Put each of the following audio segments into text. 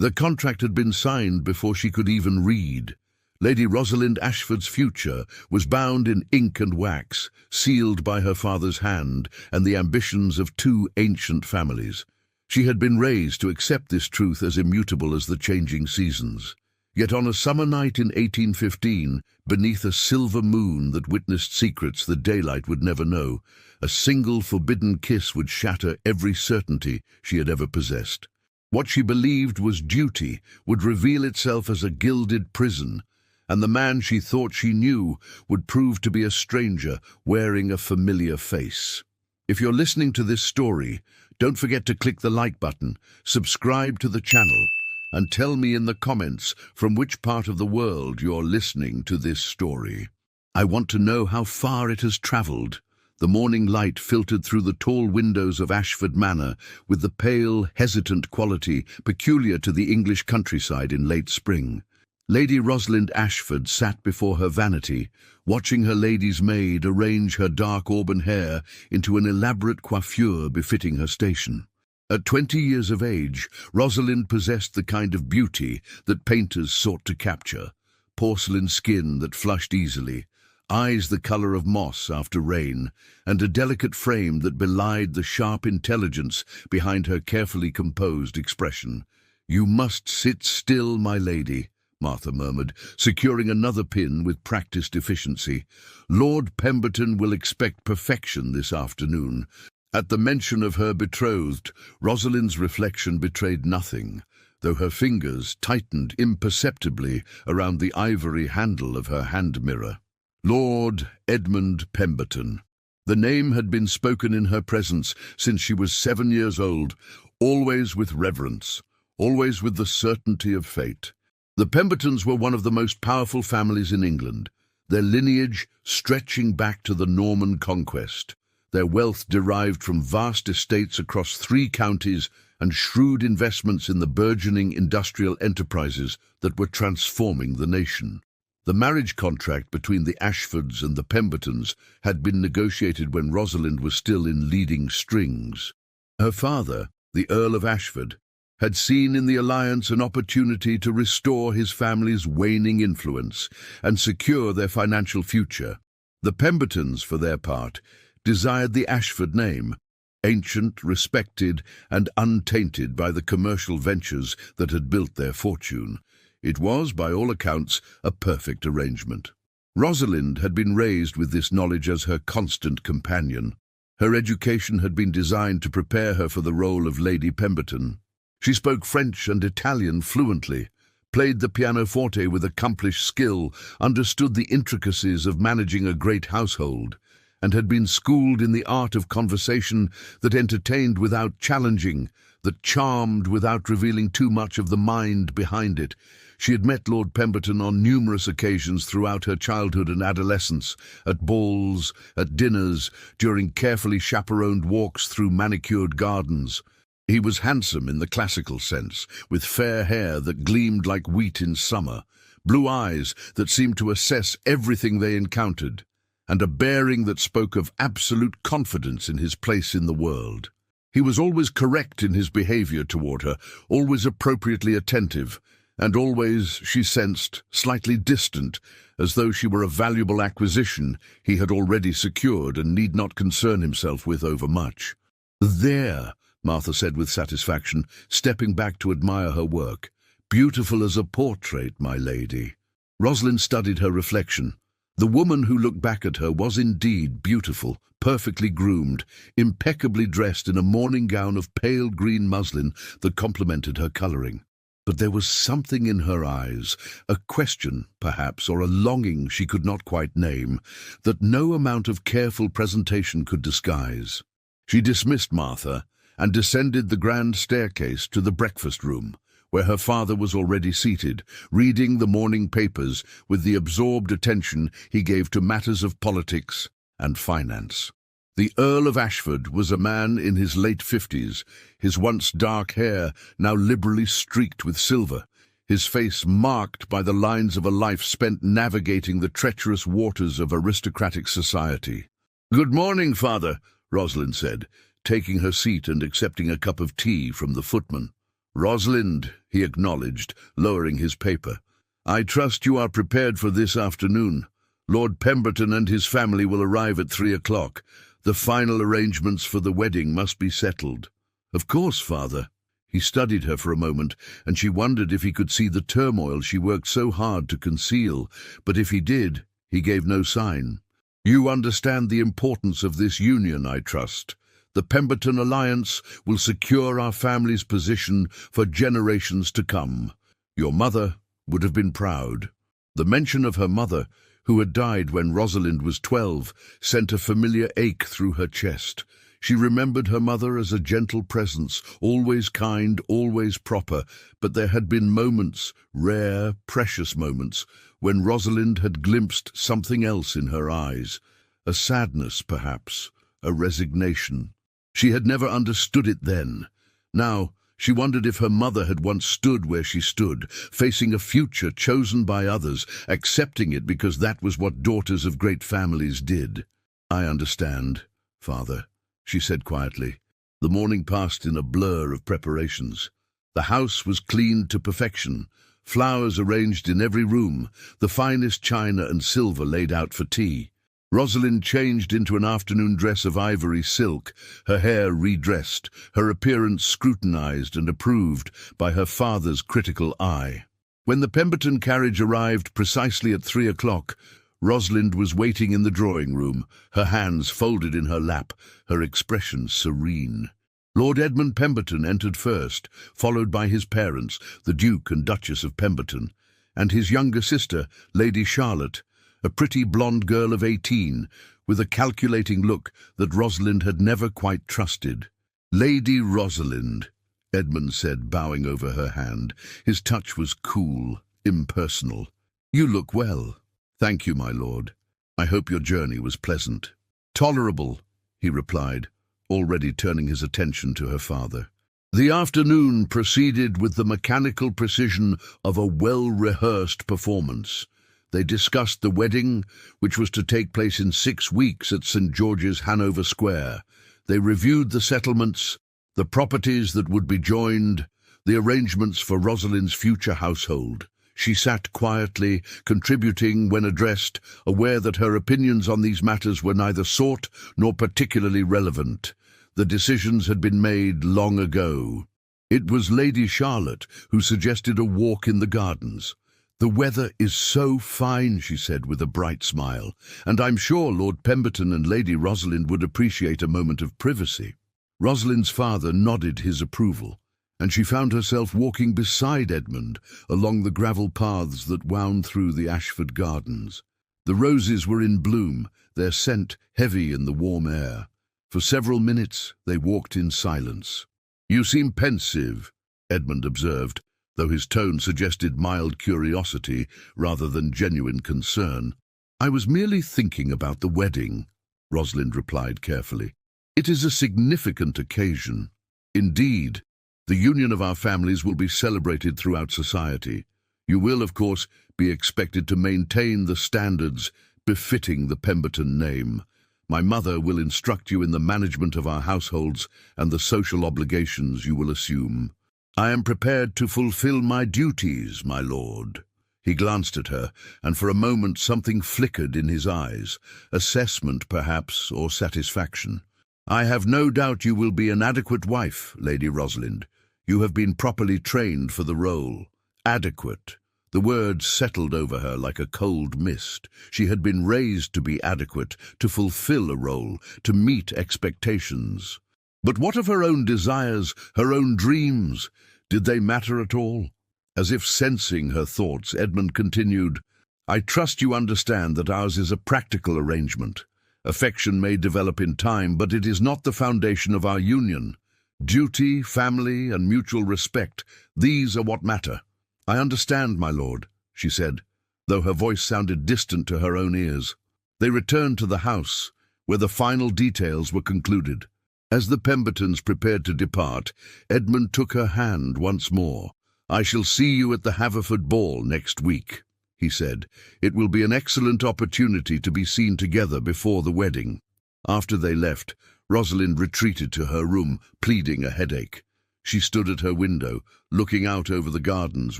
The contract had been signed before she could even read. Lady Rosalind Ashford's future was bound in ink and wax, sealed by her father's hand and the ambitions of two ancient families. She had been raised to accept this truth as immutable as the changing seasons. Yet on a summer night in 1815, beneath a silver moon that witnessed secrets the daylight would never know, a single forbidden kiss would shatter every certainty she had ever possessed. What she believed was duty would reveal itself as a gilded prison, and the man she thought she knew would prove to be a stranger wearing a familiar face. If you're listening to this story, don't forget to click the like button, subscribe to the channel, and tell me in the comments from which part of the world you're listening to this story. I want to know how far it has traveled. The morning light filtered through the tall windows of Ashford Manor with the pale, hesitant quality peculiar to the English countryside in late spring. Lady Rosalind Ashford sat before her vanity, watching her lady's maid arrange her dark auburn hair into an elaborate coiffure befitting her station. At 20 years of age, Rosalind possessed the kind of beauty that painters sought to capture: porcelain skin that flushed easily, eyes the color of moss after rain, and a delicate frame that belied the sharp intelligence behind her carefully composed expression. "You must sit still, my lady," Martha murmured, securing another pin with practiced efficiency. "Lord Pemberton will expect perfection this afternoon." At the mention of her betrothed, Rosalind's reflection betrayed nothing, though her fingers tightened imperceptibly around the ivory handle of her hand mirror. Lord Edmund Pemberton. The name had been spoken in her presence since she was 7 years old, always with reverence, always with the certainty of fate. The Pembertons were one of the most powerful families in England, their lineage stretching back to the Norman conquest. Their wealth derived from vast estates across 3 counties and shrewd investments in the burgeoning industrial enterprises that were transforming the nation. The marriage contract between the Ashfords and the Pembertons had been negotiated when Rosalind was still in leading strings. Her father, the Earl of Ashford, had seen in the alliance an opportunity to restore his family's waning influence and secure their financial future. The Pembertons, for their part, desired the Ashford name, ancient, respected, and untainted by the commercial ventures that had built their fortune. It was, by all accounts, a perfect arrangement. Rosalind had been raised with this knowledge as her constant companion. Her education had been designed to prepare her for the role of Lady Pemberton. She spoke French and Italian fluently, played the pianoforte with accomplished skill, understood the intricacies of managing a great household, and had been schooled in the art of conversation that entertained without challenging, that charmed without revealing too much of the mind behind it. She had met Lord Pemberton on numerous occasions throughout her childhood and adolescence, at balls, at dinners, during carefully chaperoned walks through manicured gardens. He was handsome in the classical sense, with fair hair that gleamed like wheat in summer, blue eyes that seemed to assess everything they encountered, and a bearing that spoke of absolute confidence in his place in the world. He was always correct in his behavior toward her, always appropriately attentive, and always, she sensed, slightly distant, as though she were a valuable acquisition he had already secured and need not concern himself with overmuch. "There," Martha said with satisfaction, stepping back to admire her work. "Beautiful as a portrait, my lady." Rosalind studied her reflection. The woman who looked back at her was indeed beautiful, perfectly groomed, impeccably dressed in a morning gown of pale green muslin that complemented her coloring. But there was something in her eyes, a question, perhaps, or a longing she could not quite name, that no amount of careful presentation could disguise. She dismissed Martha and descended the grand staircase to the breakfast room, where her father was already seated, reading the morning papers with the absorbed attention he gave to matters of politics and finance. The Earl of Ashford was a man in his late 50s, his once dark hair now liberally streaked with silver, his face marked by the lines of a life spent navigating the treacherous waters of aristocratic society. "Good morning, father," Rosalind said, taking her seat and accepting a cup of tea from the footman. "Rosalind," he acknowledged, lowering his paper. "I trust you are prepared for this afternoon. Lord Pemberton and his family will arrive at 3 o'clock. The final arrangements for the wedding must be settled." "Of course, Father." He studied her for a moment, and she wondered if he could see the turmoil she worked so hard to conceal, but if he did, he gave no sign. "You understand the importance of this union, I trust. The Pemberton alliance will secure our family's position for generations to come. Your mother would have been proud." The mention of her mother, who had died when Rosalind was 12, sent a familiar ache through her chest. She remembered her mother as a gentle presence, always kind, always proper, but there had been moments, rare, precious moments, when Rosalind had glimpsed something else in her eyes. A sadness, perhaps, a resignation. She had never understood it then. Now, she wondered if her mother had once stood where she stood, facing a future chosen by others, accepting it because that was what daughters of great families did. "I understand, Father," she said quietly. The morning passed in a blur of preparations. The house was cleaned to perfection, flowers arranged in every room, the finest china and silver laid out for tea. Rosalind changed into an afternoon dress of ivory silk, her hair redressed, her appearance scrutinized and approved by her father's critical eye. When the Pemberton carriage arrived precisely at 3 o'clock, Rosalind was waiting in the drawing room, her hands folded in her lap, her expression serene. Lord Edmund Pemberton entered first, followed by his parents, the Duke and Duchess of Pemberton, and his younger sister, Lady Charlotte, a pretty blonde girl of 18, with a calculating look that Rosalind had never quite trusted. "Lady Rosalind," Edmund said, bowing over her hand. His touch was cool, impersonal. "You look well." "Thank you, my lord. I hope your journey was pleasant." "Tolerable," he replied, already turning his attention to her father. The afternoon proceeded with the mechanical precision of a well-rehearsed performance. They discussed the wedding, which was to take place in 6 weeks at St. George's, Hanover Square. They reviewed the settlements, the properties that would be joined, the arrangements for Rosalind's future household. She sat quietly, contributing when addressed, aware that her opinions on these matters were neither sought nor particularly relevant. The decisions had been made long ago. It was Lady Charlotte who suggested a walk in the gardens. "The weather is so fine," she said with a bright smile, "and I'm sure Lord Pemberton and Lady Rosalind would appreciate a moment of privacy." Rosalind's father nodded his approval, and she found herself walking beside Edmund along the gravel paths that wound through the Ashford gardens. The roses were in bloom, their scent heavy in the warm air. For several minutes they walked in silence. "You seem pensive," Edmund observed, though his tone suggested mild curiosity rather than genuine concern. "I was merely thinking about the wedding," Rosalind replied carefully. "It is a significant occasion. Indeed, the union of our families will be celebrated throughout society. You will, of course, be expected to maintain the standards befitting the Pemberton name. My mother will instruct you in the management of our households and the social obligations you will assume." "I am prepared to fulfill my duties, my lord." He glanced at her, and for a moment something flickered in his eyes, assessment perhaps, or satisfaction. "I have no doubt you will be an adequate wife, Lady Rosalind. You have been properly trained for the role." Adequate. The word settled over her like a cold mist. She had been raised to be adequate, to fulfill a role, to meet expectations. But what of her own desires, her own dreams? Did they matter at all? As if sensing her thoughts, Edmund continued, "I trust you understand that ours is a practical arrangement. Affection may develop in time, but it is not the foundation of our union. Duty, family, and mutual respect, these are what matter." "I understand, my lord," she said, though her voice sounded distant to her own ears. They returned to the house, where the final details were concluded. As the Pembertons prepared to depart, Edmund took her hand once more. "I shall see you at the Haverford ball next week," he said. "It will be an excellent opportunity to be seen together before the wedding." After they left, Rosalind retreated to her room, pleading a headache. She stood at her window, looking out over the gardens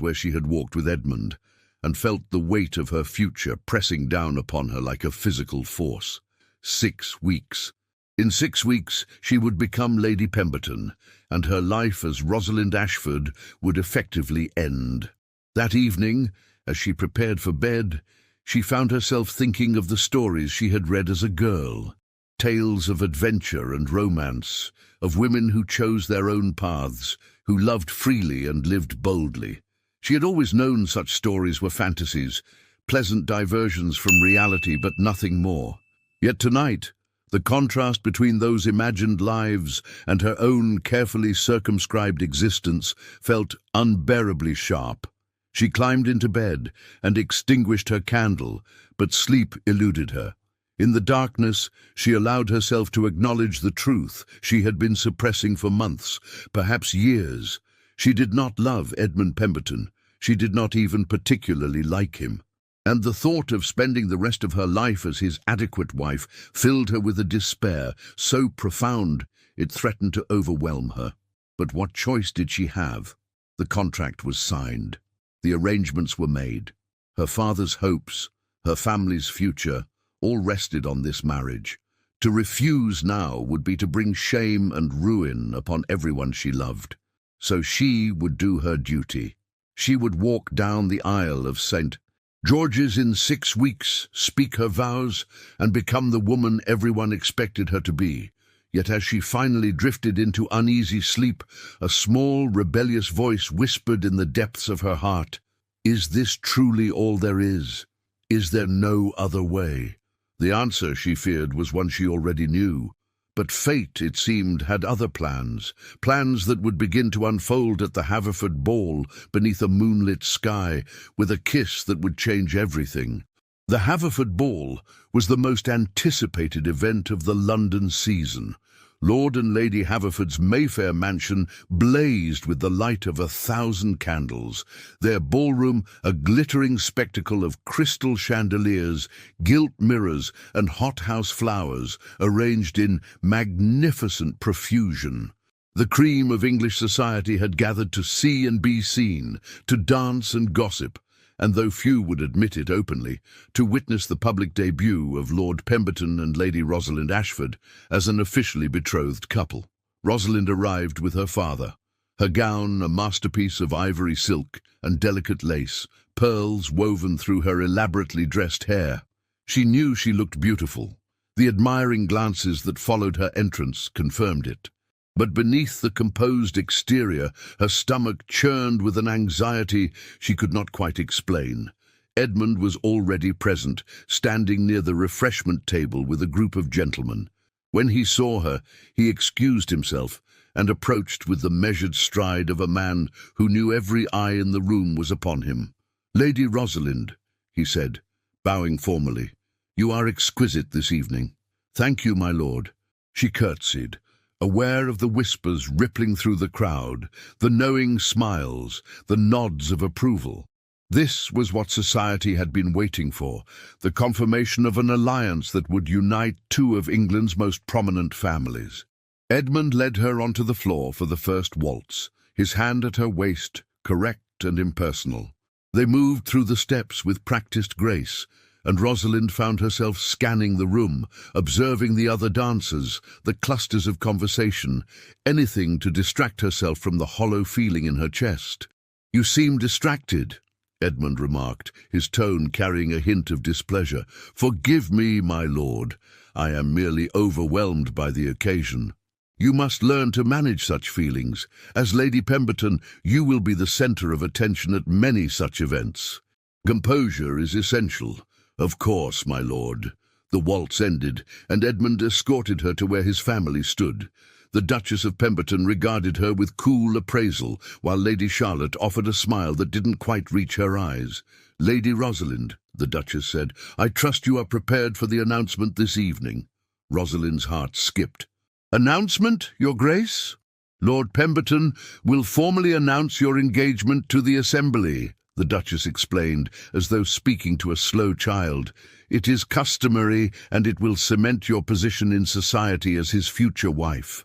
where she had walked with Edmund, and felt the weight of her future pressing down upon her like a physical force. 6 weeks. In 6 weeks she would become Lady Pemberton, and her life as Rosalind Ashford would effectively end. That evening, as she prepared for bed, she found herself thinking of the stories she had read as a girl. Tales of adventure and romance, of women who chose their own paths, who loved freely and lived boldly. She had always known such stories were fantasies, pleasant diversions from reality, but nothing more. Yet tonight, the contrast between those imagined lives and her own carefully circumscribed existence felt unbearably sharp. She climbed into bed and extinguished her candle, but sleep eluded her. In the darkness, she allowed herself to acknowledge the truth she had been suppressing for months, perhaps years. She did not love Edmund Pemberton. She did not even particularly like him. And the thought of spending the rest of her life as his adequate wife filled her with a despair so profound it threatened to overwhelm her. But what choice did she have? The contract was signed. The arrangements were made. Her father's hopes, her family's future, all rested on this marriage. To refuse now would be to bring shame and ruin upon everyone she loved. So she would do her duty. She would walk down the aisle of St. George's in 6 weeks, speak her vows, and become the woman everyone expected her to be. Yet as she finally drifted into uneasy sleep, a small, rebellious voice whispered in the depths of her heart, "Is this truly all there is? Is there no other way?" The answer, she feared, was one she already knew. But fate, it seemed, had other plans that would begin to unfold at the Haverford ball beneath a moonlit sky, with a kiss that would change everything. The Haverford ball was the most anticipated event of the London season. Lord and Lady Haverford's Mayfair mansion blazed with the light of 1,000 candles, their ballroom a glittering spectacle of crystal chandeliers, gilt mirrors, and hothouse flowers arranged in magnificent profusion. The cream of English society had gathered to see and be seen, to dance and gossip, and though few would admit it openly, to witness the public debut of Lord Pemberton and Lady Rosalind Ashford as an officially betrothed couple. Rosalind arrived with her father, her gown a masterpiece of ivory silk and delicate lace, pearls woven through her elaborately dressed hair. She knew she looked beautiful. The admiring glances that followed her entrance confirmed it. But beneath the composed exterior, her stomach churned with an anxiety she could not quite explain. Edmund was already present, standing near the refreshment table with a group of gentlemen. When he saw her, he excused himself and approached with the measured stride of a man who knew every eye in the room was upon him. "Lady Rosalind," he said, bowing formally, "you are exquisite this evening." "Thank you, my lord." She curtsied, aware of the whispers rippling through the crowd, the knowing smiles, the nods of approval. This was what society had been waiting for, the confirmation of an alliance that would unite two of England's most prominent families. Edmund led her onto the floor for the first waltz, his hand at her waist, correct and impersonal. They moved through the steps with practiced grace, and Rosalind found herself scanning the room, observing the other dancers, the clusters of conversation, anything to distract herself from the hollow feeling in her chest. "You seem distracted," Edmund remarked, his tone carrying a hint of displeasure. "Forgive me, my lord. I am merely overwhelmed by the occasion." "You must learn to manage such feelings. As Lady Pemberton, you will be the centre of attention at many such events. Composure is essential." "Of course, my lord." The waltz ended, and Edmund escorted her to where his family stood. The Duchess of Pemberton regarded her with cool appraisal, while Lady Charlotte offered a smile that didn't quite reach her eyes. "Lady Rosalind," the Duchess said, "I trust you are prepared for the announcement this evening." Rosalind's heart skipped. "Announcement, Your Grace?" "Lord Pemberton will formally announce your engagement to the Assembly," the Duchess explained, as though speaking to a slow child. "It is customary, and it will cement your position in society as his future wife."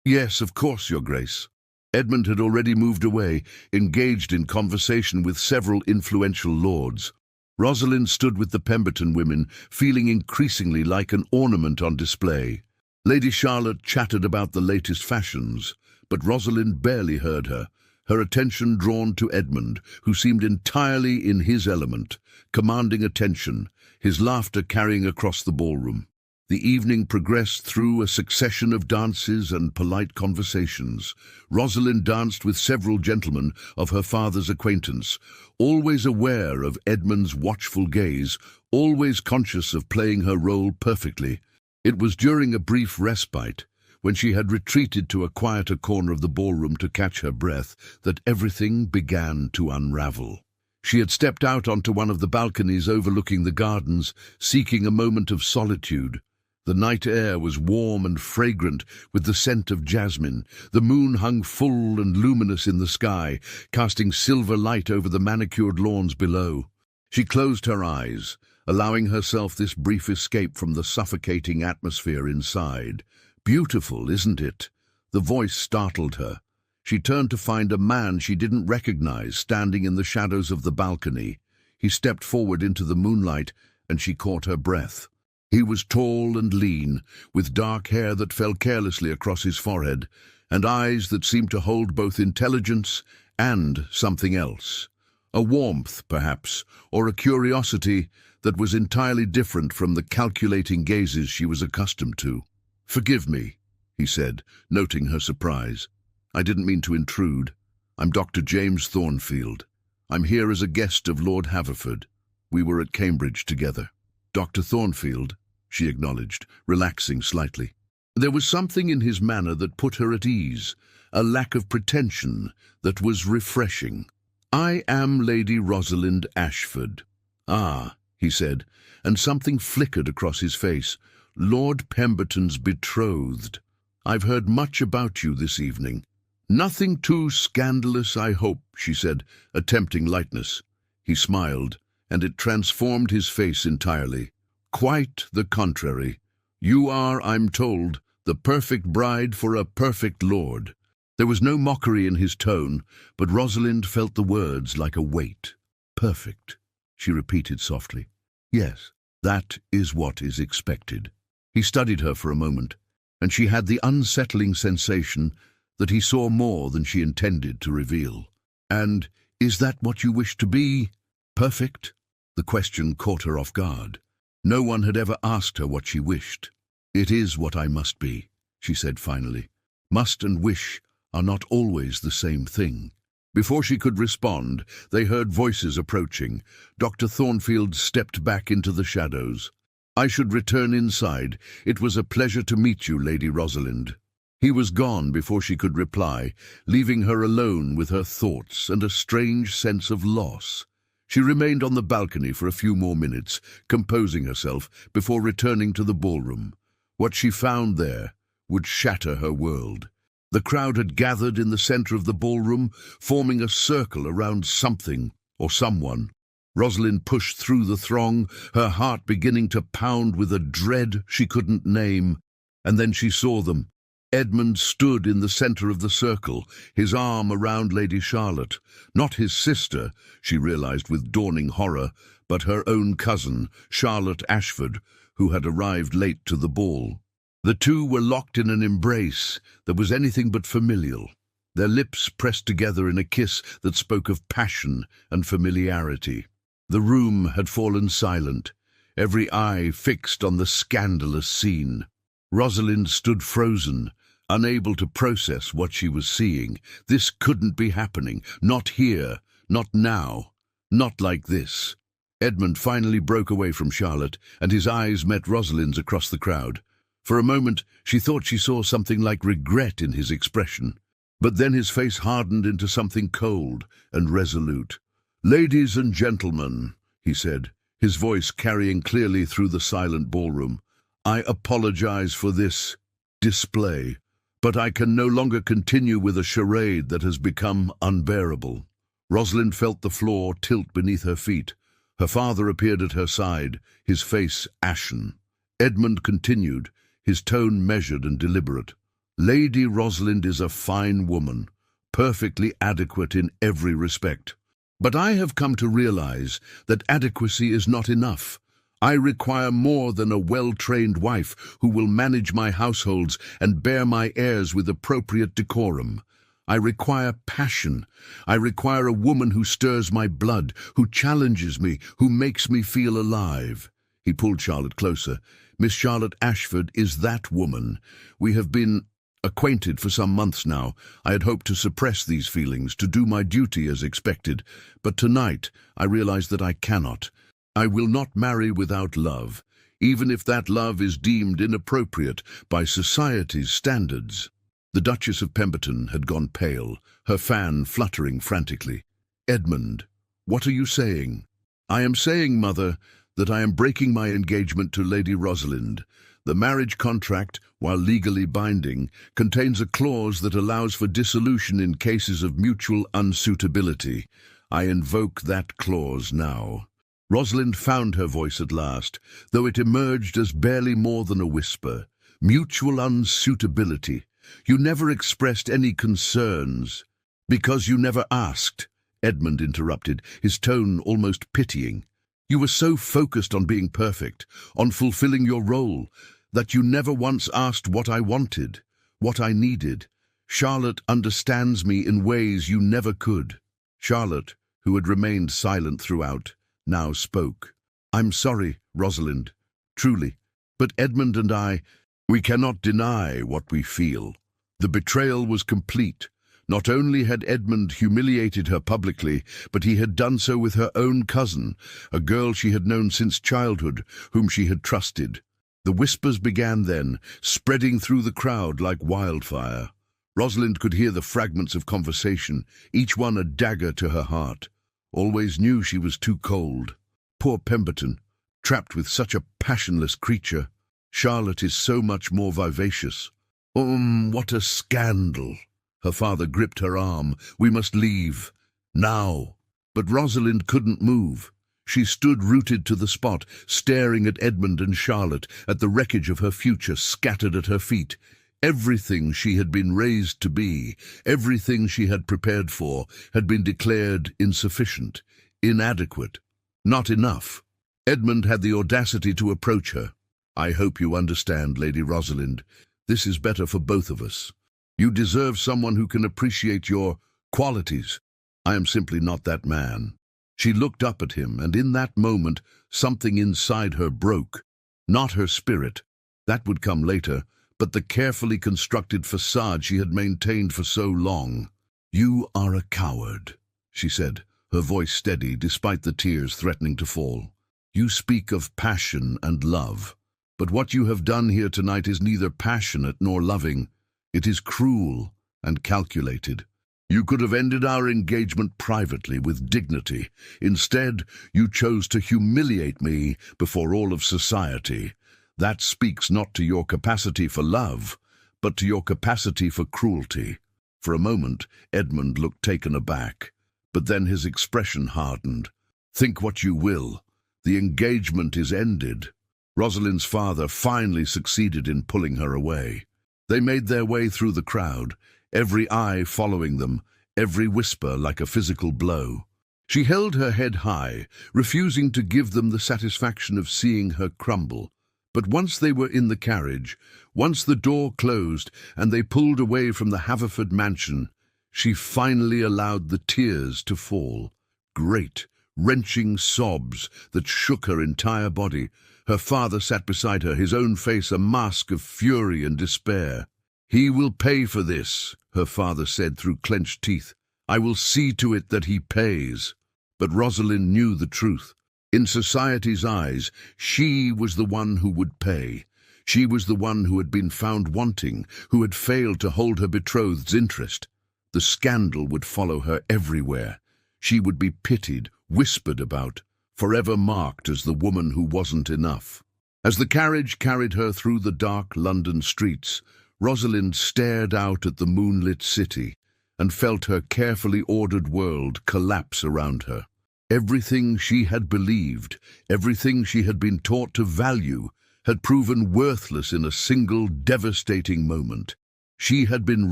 Yes, of course, Your Grace." Edmund had already moved away, engaged in conversation with several influential lords. Rosalind stood with the Pemberton women, feeling increasingly like an ornament on display. Lady Charlotte chattered about the latest fashions, but Rosalind barely heard her, her attention drawn to Edmund, who seemed entirely in his element, commanding attention, his laughter carrying across the ballroom. The evening progressed through a succession of dances and polite conversations. Rosalind danced with several gentlemen of her father's acquaintance, always aware of Edmund's watchful gaze, always conscious of playing her role perfectly. It was during a brief respite, when she had retreated to a quieter corner of the ballroom to catch her breath, that everything began to unravel. She had stepped out onto one of the balconies overlooking the gardens, seeking a moment of solitude. The night air was warm and fragrant with the scent of jasmine. The moon hung full and luminous in the sky, casting silver light over the manicured lawns below. She closed her eyes, allowing herself this brief escape from the suffocating atmosphere inside. "Beautiful, isn't it?" The voice startled her. She turned to find a man she didn't recognize standing in the shadows of the balcony. He stepped forward into the moonlight, and she caught her breath. He was tall and lean, with dark hair that fell carelessly across his forehead, and eyes that seemed to hold both intelligence and something else. A warmth, perhaps, or a curiosity that was entirely different from the calculating gazes she was accustomed to. "Forgive me," he said, noting her surprise. "I didn't mean to intrude. I'm Dr. James Thornfield. I'm here as a guest of Lord Haverford. We were at Cambridge together." "Dr. Thornfield," she acknowledged, relaxing slightly. There was something in his manner that put her at ease, a lack of pretension that was refreshing. "I am Lady Rosalind Ashford." "Ah," he said, and something flickered across his face. "Lord Pemberton's betrothed. I've heard much about you this evening." "Nothing too scandalous, I hope," she said, attempting lightness. He smiled, and it transformed his face entirely. "Quite the contrary. You are, I'm told, the perfect bride for a perfect lord." There was no mockery in his tone, but Rosalind felt the words like a weight. "Perfect," she repeated softly. "Yes, that is what is expected." He studied her for a moment, and she had the unsettling sensation that he saw more than she intended to reveal. "And is that what you wish to be? Perfect?" The question caught her off guard. No one had ever asked her what she wished. "It is what I must be," she said finally. "Must and wish are not always the same thing." Before she could respond, they heard voices approaching. Dr. Thornfield stepped back into the shadows. "I should return inside. It was a pleasure to meet you, Lady Rosalind." He was gone before she could reply, leaving her alone with her thoughts and a strange sense of loss. She remained on the balcony for a few more minutes, composing herself before returning to the ballroom. What she found there would shatter her world. The crowd had gathered in the center of the ballroom, forming a circle around something or someone. Rosalind pushed through the throng, her heart beginning to pound with a dread she couldn't name. And then she saw them. Edmund stood in the center of the circle, his arm around Lady Charlotte. Not his sister, she realized with dawning horror, but her own cousin, Charlotte Ashford, who had arrived late to the ball. The two were locked in an embrace that was anything but familial, their lips pressed together in a kiss that spoke of passion and familiarity. The room had fallen silent, every eye fixed on the scandalous scene. Rosalind stood frozen, unable to process what she was seeing. This couldn't be happening. Not here. Not now. Not like this. Edmund finally broke away from Charlotte, and his eyes met Rosalind's across the crowd. For a moment, she thought she saw something like regret in his expression. But then his face hardened into something cold and resolute. "Ladies and gentlemen," he said, his voice carrying clearly through the silent ballroom, "I apologize for this display. But I can no longer continue with a charade that has become unbearable." Rosalind felt the floor tilt beneath her feet. Her father appeared at her side, his face ashen. Edmund continued, his tone measured and deliberate. "Lady Rosalind is a fine woman, perfectly adequate in every respect. But I have come to realize that adequacy is not enough. I require more than a well-trained wife who will manage my households and bear my heirs with appropriate decorum. I require passion. I require a woman who stirs my blood, who challenges me, who makes me feel alive. He pulled Charlotte closer. Miss Charlotte Ashford is that woman. We have been acquainted for some months now. I had hoped to suppress these feelings, to do my duty as expected. But tonight, I realize that I cannot. I will not marry without love, even if that love is deemed inappropriate by society's standards. The Duchess of Pemberton had gone pale, her fan fluttering frantically. "Edmund, what are you saying?" "I am saying, Mother, that I am breaking my engagement to Lady Rosalind. The marriage contract, while legally binding, contains a clause that allows for dissolution in cases of mutual unsuitability. I invoke that clause now." Rosalind found her voice at last, though it emerged as barely more than a whisper. "Mutual unsuitability. You never expressed any concerns." "Because you never asked," Edmund interrupted, his tone almost pitying. "You were so focused on being perfect, on fulfilling your role, that you never once asked what I wanted, what I needed. Charlotte understands me in ways you never could." Charlotte, who had remained silent throughout, now spoke. "I'm sorry, Rosalind, truly, but Edmund and we cannot deny what we feel." The betrayal was complete. Not only had Edmund humiliated her publicly, but he had done so with her own cousin, a girl she had known since childhood, whom she had trusted. The whispers began then, spreading through the crowd like wildfire. Rosalind could hear the fragments of conversation, each one a dagger to her heart. Always knew she was too cold. Poor Pemberton, trapped with such a passionless creature. Charlotte is so much more vivacious. What a scandal." Her father gripped her arm. "We must leave. Now." But Rosalind couldn't move. She stood rooted to the spot, staring at Edmund and Charlotte, at the wreckage of her future scattered at her feet. Everything she had been raised to be, everything she had prepared for, had been declared insufficient, inadequate, not enough. Edmund had the audacity to approach her. "I hope you understand, Lady Rosalind. This is better for both of us. You deserve someone who can appreciate your qualities. I am simply not that man." She looked up at him, and in that moment, something inside her broke. Not her spirit. That would come later, but the carefully constructed facade she had maintained for so long. "You are a coward," she said, her voice steady despite the tears threatening to fall. "You speak of passion and love, but what you have done here tonight is neither passionate nor loving. It is cruel and calculated. You could have ended our engagement privately with dignity. Instead, you chose to humiliate me before all of society. That speaks not to your capacity for love, but to your capacity for cruelty." For a moment, Edmund looked taken aback, but then his expression hardened. "Think what you will. The engagement is ended." Rosalind's father finally succeeded in pulling her away. They made their way through the crowd, every eye following them, every whisper like a physical blow. She held her head high, refusing to give them the satisfaction of seeing her crumble. But once they were in the carriage, once the door closed and they pulled away from the Haverford mansion, she finally allowed the tears to fall. Great, wrenching sobs that shook her entire body. Her father sat beside her, his own face a mask of fury and despair. "He will pay for this," her father said through clenched teeth. "I will see to it that he pays." But Rosalind knew the truth. In society's eyes, she was the one who would pay. She was the one who had been found wanting, who had failed to hold her betrothed's interest. The scandal would follow her everywhere. She would be pitied, whispered about, forever marked as the woman who wasn't enough. As the carriage carried her through the dark London streets, Rosalind stared out at the moonlit city and felt her carefully ordered world collapse around her. Everything she had believed, everything she had been taught to value, had proven worthless in a single devastating moment. She had been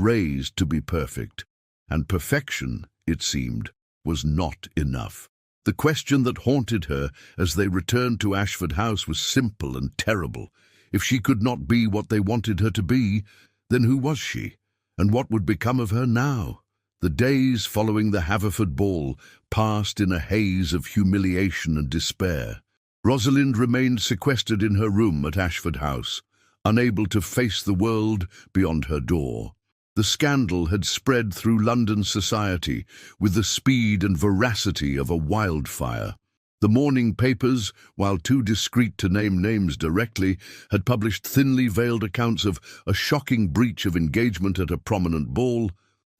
raised to be perfect, And perfection, it seemed, was not enough. The question that haunted her as they returned to Ashford House was simple and terrible. If she could not be what they wanted her to be, then who was she? And what would become of her now? The days following the Haverford ball passed in a haze of humiliation and despair. Rosalind remained sequestered in her room at Ashford House, unable to face the world beyond her door. The scandal had spread through London society with the speed and veracity of a wildfire. The morning papers, while too discreet to name names directly, had published thinly veiled accounts of a shocking breach of engagement at a prominent ball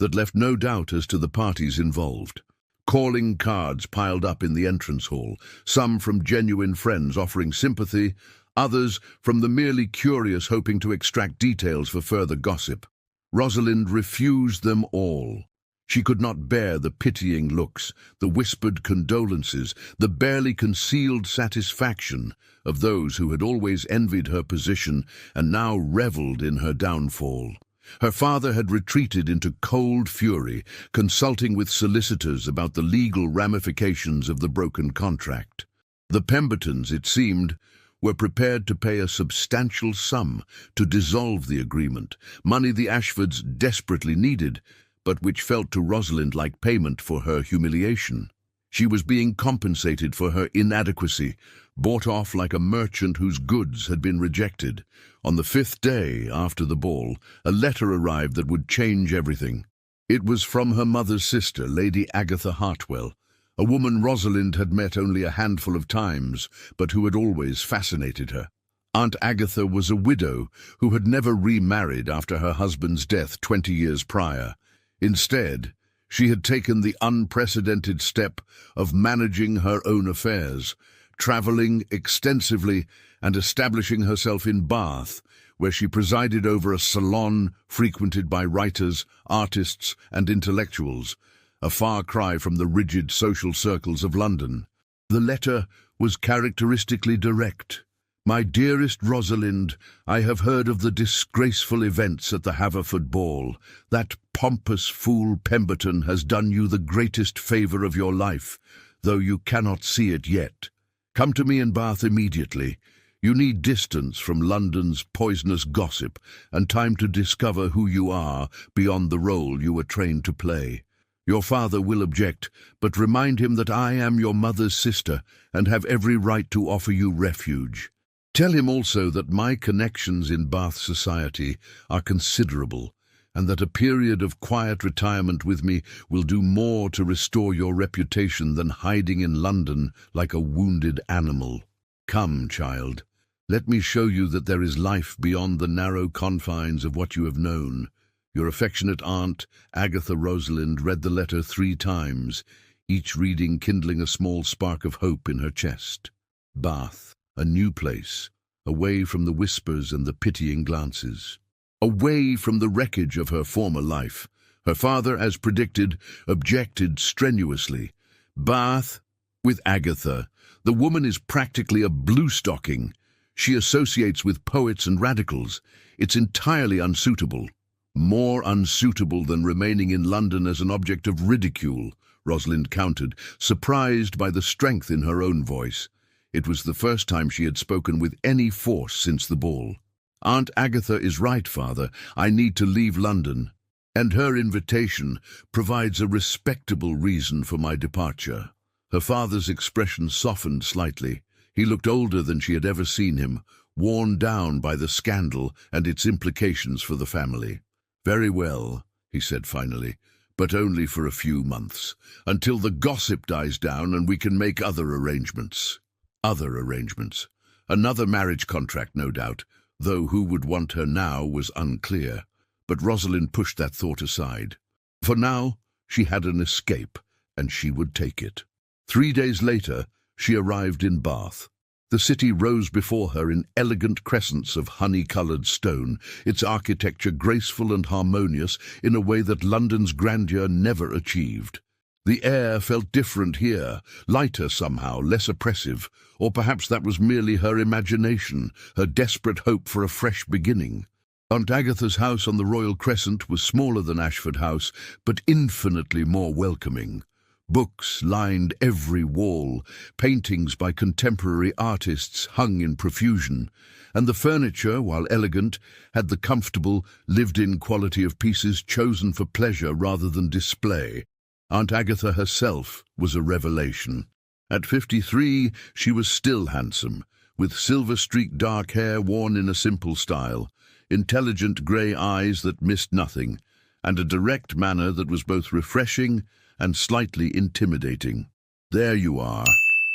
that left no doubt as to the parties involved. Calling cards piled up in the entrance hall, some from genuine friends offering sympathy, others from the merely curious hoping to extract details for further gossip. Rosalind refused them all. She could not bear the pitying looks, the whispered condolences, the barely concealed satisfaction of those who had always envied her position and now revelled in her downfall. Her father had retreated into cold fury, consulting with solicitors about the legal ramifications of the broken contract. The Pembertons, it seemed, were prepared to pay a substantial sum to dissolve the agreement, money the Ashfords desperately needed, but which felt to Rosalind like payment for her humiliation. She was being compensated for her inadequacy, bought off like a merchant whose goods had been rejected. On the 5th day after the ball, a letter arrived that would change everything. It was from her mother's sister, Lady Agatha Hartwell, a woman Rosalind had met only a handful of times, but who had always fascinated her. Aunt Agatha was a widow who had never remarried after her husband's death 20 years prior. Instead, she had taken the unprecedented step of managing her own affairs, travelling extensively and establishing herself in Bath, where she presided over a salon frequented by writers, artists, and intellectuals, a far cry from the rigid social circles of London. The letter was characteristically direct. "My dearest Rosalind, I have heard of the disgraceful events at the Haverford ball. That pompous fool Pemberton has done you the greatest favour of your life, though you cannot see it yet. Come to me in Bath immediately. You need distance from London's poisonous gossip and time to discover who you are beyond the role you were trained to play. Your father will object, but remind him that I am your mother's sister and have every right to offer you refuge. Tell him also that my connections in Bath society are considerable, and that a period of quiet retirement with me will do more to restore your reputation than hiding in London like a wounded animal. Come, child, let me show you that there is life beyond the narrow confines of what you have known." Your affectionate aunt, Agatha Rosalind, read the letter 3 times, each reading kindling a small spark of hope in her chest. Bath, a new place, away from the whispers and the pitying glances. Away from the wreckage of her former life. Her father, as predicted, objected strenuously. Bath, with Agatha. The woman is practically a blue-stocking. She associates with poets and radicals. It's entirely unsuitable. More unsuitable than remaining in London as an object of ridicule, Rosalind countered, surprised by the strength in her own voice. It was the first time she had spoken with any force since the ball. "Aunt Agatha is right, father. I need to leave London, and her invitation provides a respectable reason for my departure." Her father's expression softened slightly. He looked older than she had ever seen him, worn down by the scandal and its implications for the family. "Very well," he said finally, "but only for a few months, until the gossip dies down and we can make other arrangements." Other arrangements. Another marriage contract, no doubt, though who would want her now was unclear. But Rosalind pushed that thought aside. For now, she had an escape, and she would take it. 3 days later, she arrived in Bath. The city rose before her in elegant crescents of honey-coloured stone, its architecture graceful and harmonious in a way that London's grandeur never achieved. The air felt different here, lighter somehow, less oppressive, or perhaps that was merely her imagination, her desperate hope for a fresh beginning. Aunt Agatha's house on the Royal Crescent was smaller than Ashford House, but infinitely more welcoming. Books lined every wall, paintings by contemporary artists hung in profusion, and the furniture, while elegant, had the comfortable, lived-in quality of pieces chosen for pleasure rather than display. Aunt Agatha herself was a revelation. At 53, she was still handsome, with silver-streaked dark hair worn in a simple style, intelligent grey eyes that missed nothing, and a direct manner that was both refreshing and slightly intimidating. "There you are,"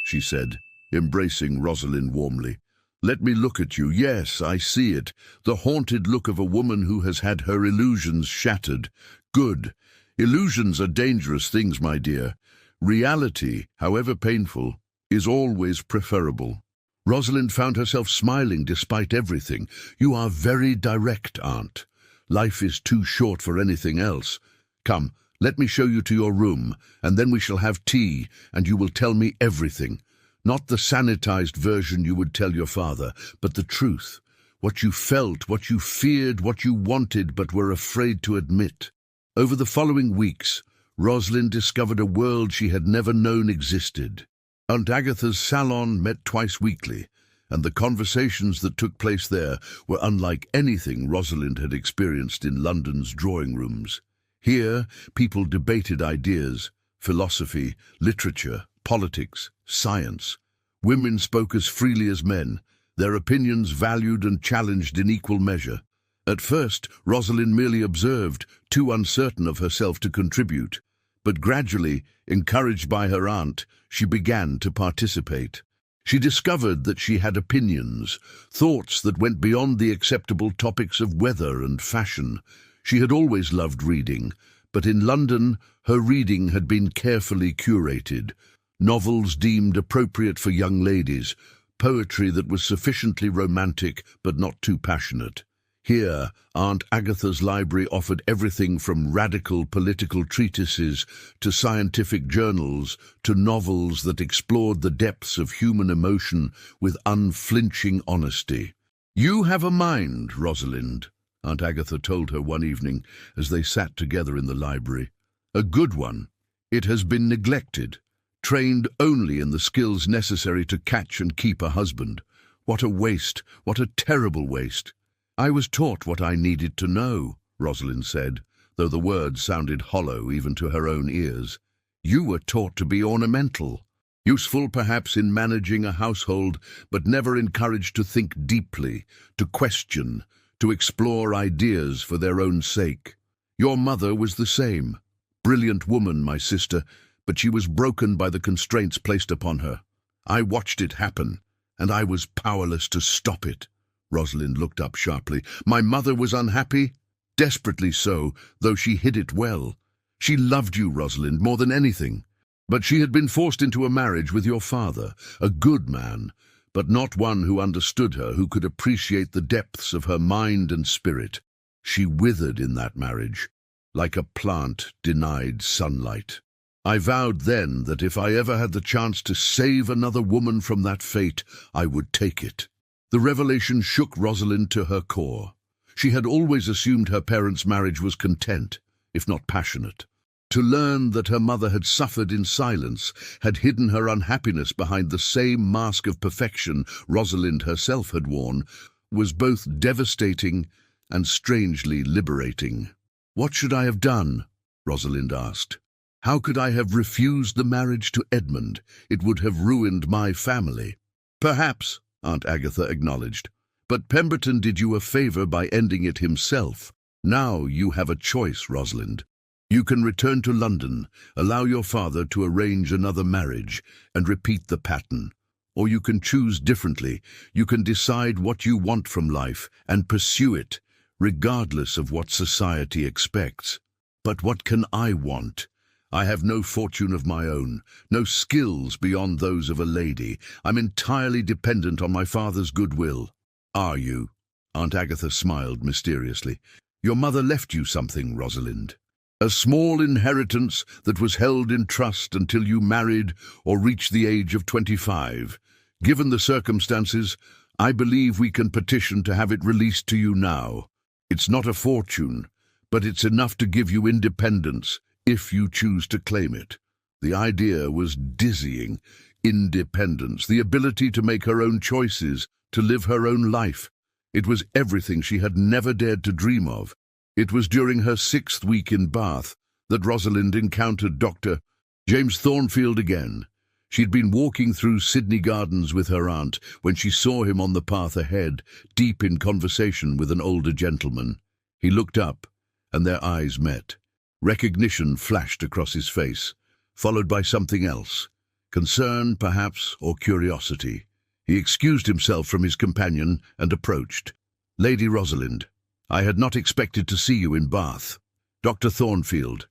she said, embracing Rosalind warmly. "Let me look at you. Yes, I see it. The haunted look of a woman who has had her illusions shattered. Good. Illusions are dangerous things, my dear. Reality, however painful, is always preferable." Rosalind found herself smiling despite everything. "You are very direct, Aunt. Life is too short for anything else. Come, let me show you to your room, and then we shall have tea, and you will tell me everything. Not the sanitized version you would tell your father, but the truth. What you felt, what you feared, what you wanted but were afraid to admit." Over the following weeks, Rosalind discovered a world she had never known existed. Aunt Agatha's salon met twice weekly, and the conversations that took place there were unlike anything Rosalind had experienced in London's drawing rooms. Here, people debated ideas, philosophy, literature, politics, science. Women spoke as freely as men, their opinions valued and challenged in equal measure. At first, Rosalind merely observed, too uncertain of herself to contribute. But gradually, encouraged by her aunt, she began to participate. She discovered that she had opinions, thoughts that went beyond the acceptable topics of weather and fashion. She had always loved reading, but in London, her reading had been carefully curated. Novels deemed appropriate for young ladies, poetry that was sufficiently romantic but not too passionate. Here, Aunt Agatha's library offered everything from radical political treatises to scientific journals to novels that explored the depths of human emotion with unflinching honesty. "You have a mind, Rosalind," Aunt Agatha told her one evening as they sat together in the library. "A good one. It has been neglected, trained only in the skills necessary to catch and keep a husband. What a waste, what a terrible waste." "I was taught what I needed to know," Rosalind said, though the words sounded hollow even to her own ears. "You were taught to be ornamental, useful perhaps in managing a household, but never encouraged to think deeply, to question, to explore ideas for their own sake. Your mother was the same. Brilliant woman, my sister, but she was broken by the constraints placed upon her. I watched it happen, and I was powerless to stop it." Rosalind looked up sharply. "My mother was unhappy? Desperately so, though she hid it well. She loved you, Rosalind, more than anything. But she had been forced into a marriage with your father, a good man, but not one who understood her, who could appreciate the depths of her mind and spirit. She withered in that marriage, like a plant denied sunlight. I vowed then that if I ever had the chance to save another woman from that fate, I would take it." The revelation shook Rosalind to her core. She had always assumed her parents' marriage was content, if not passionate. To learn that her mother had suffered in silence, had hidden her unhappiness behind the same mask of perfection Rosalind herself had worn, was both devastating and strangely liberating. "What should I have done?" Rosalind asked. "How could I have refused the marriage to Edmund? It would have ruined my family." "Perhaps," Aunt Agatha acknowledged. "But Pemberton did you a favor by ending it himself. Now you have a choice, Rosalind. You can return to London, allow your father to arrange another marriage, and repeat the pattern. Or you can choose differently. You can decide what you want from life and pursue it, regardless of what society expects. But what can I want? I have no fortune of my own, no skills beyond those of a lady. I'm entirely dependent on my father's goodwill." "Are you?" Aunt Agatha smiled mysteriously. "Your mother left you something, Rosalind. A small inheritance that was held in trust until you married or reached the age of 25. Given the circumstances, I believe we can petition to have it released to you now. It's not a fortune, but it's enough to give you independence if you choose to claim it. The idea was dizzying. Independence, the ability to make her own choices, to live her own life. It was everything she had never dared to dream of. It was during her 6th week in Bath that Rosalind encountered Dr. James Thornfield again. She'd been walking through Sydney Gardens with her aunt when she saw him on the path ahead, deep in conversation with an older gentleman. He looked up, and their eyes met. Recognition flashed across his face, followed by something else. Concern, perhaps, or curiosity. He excused himself from his companion and approached. "Lady Rosalind, I had not expected to see you in Bath." "Dr. Thornfield."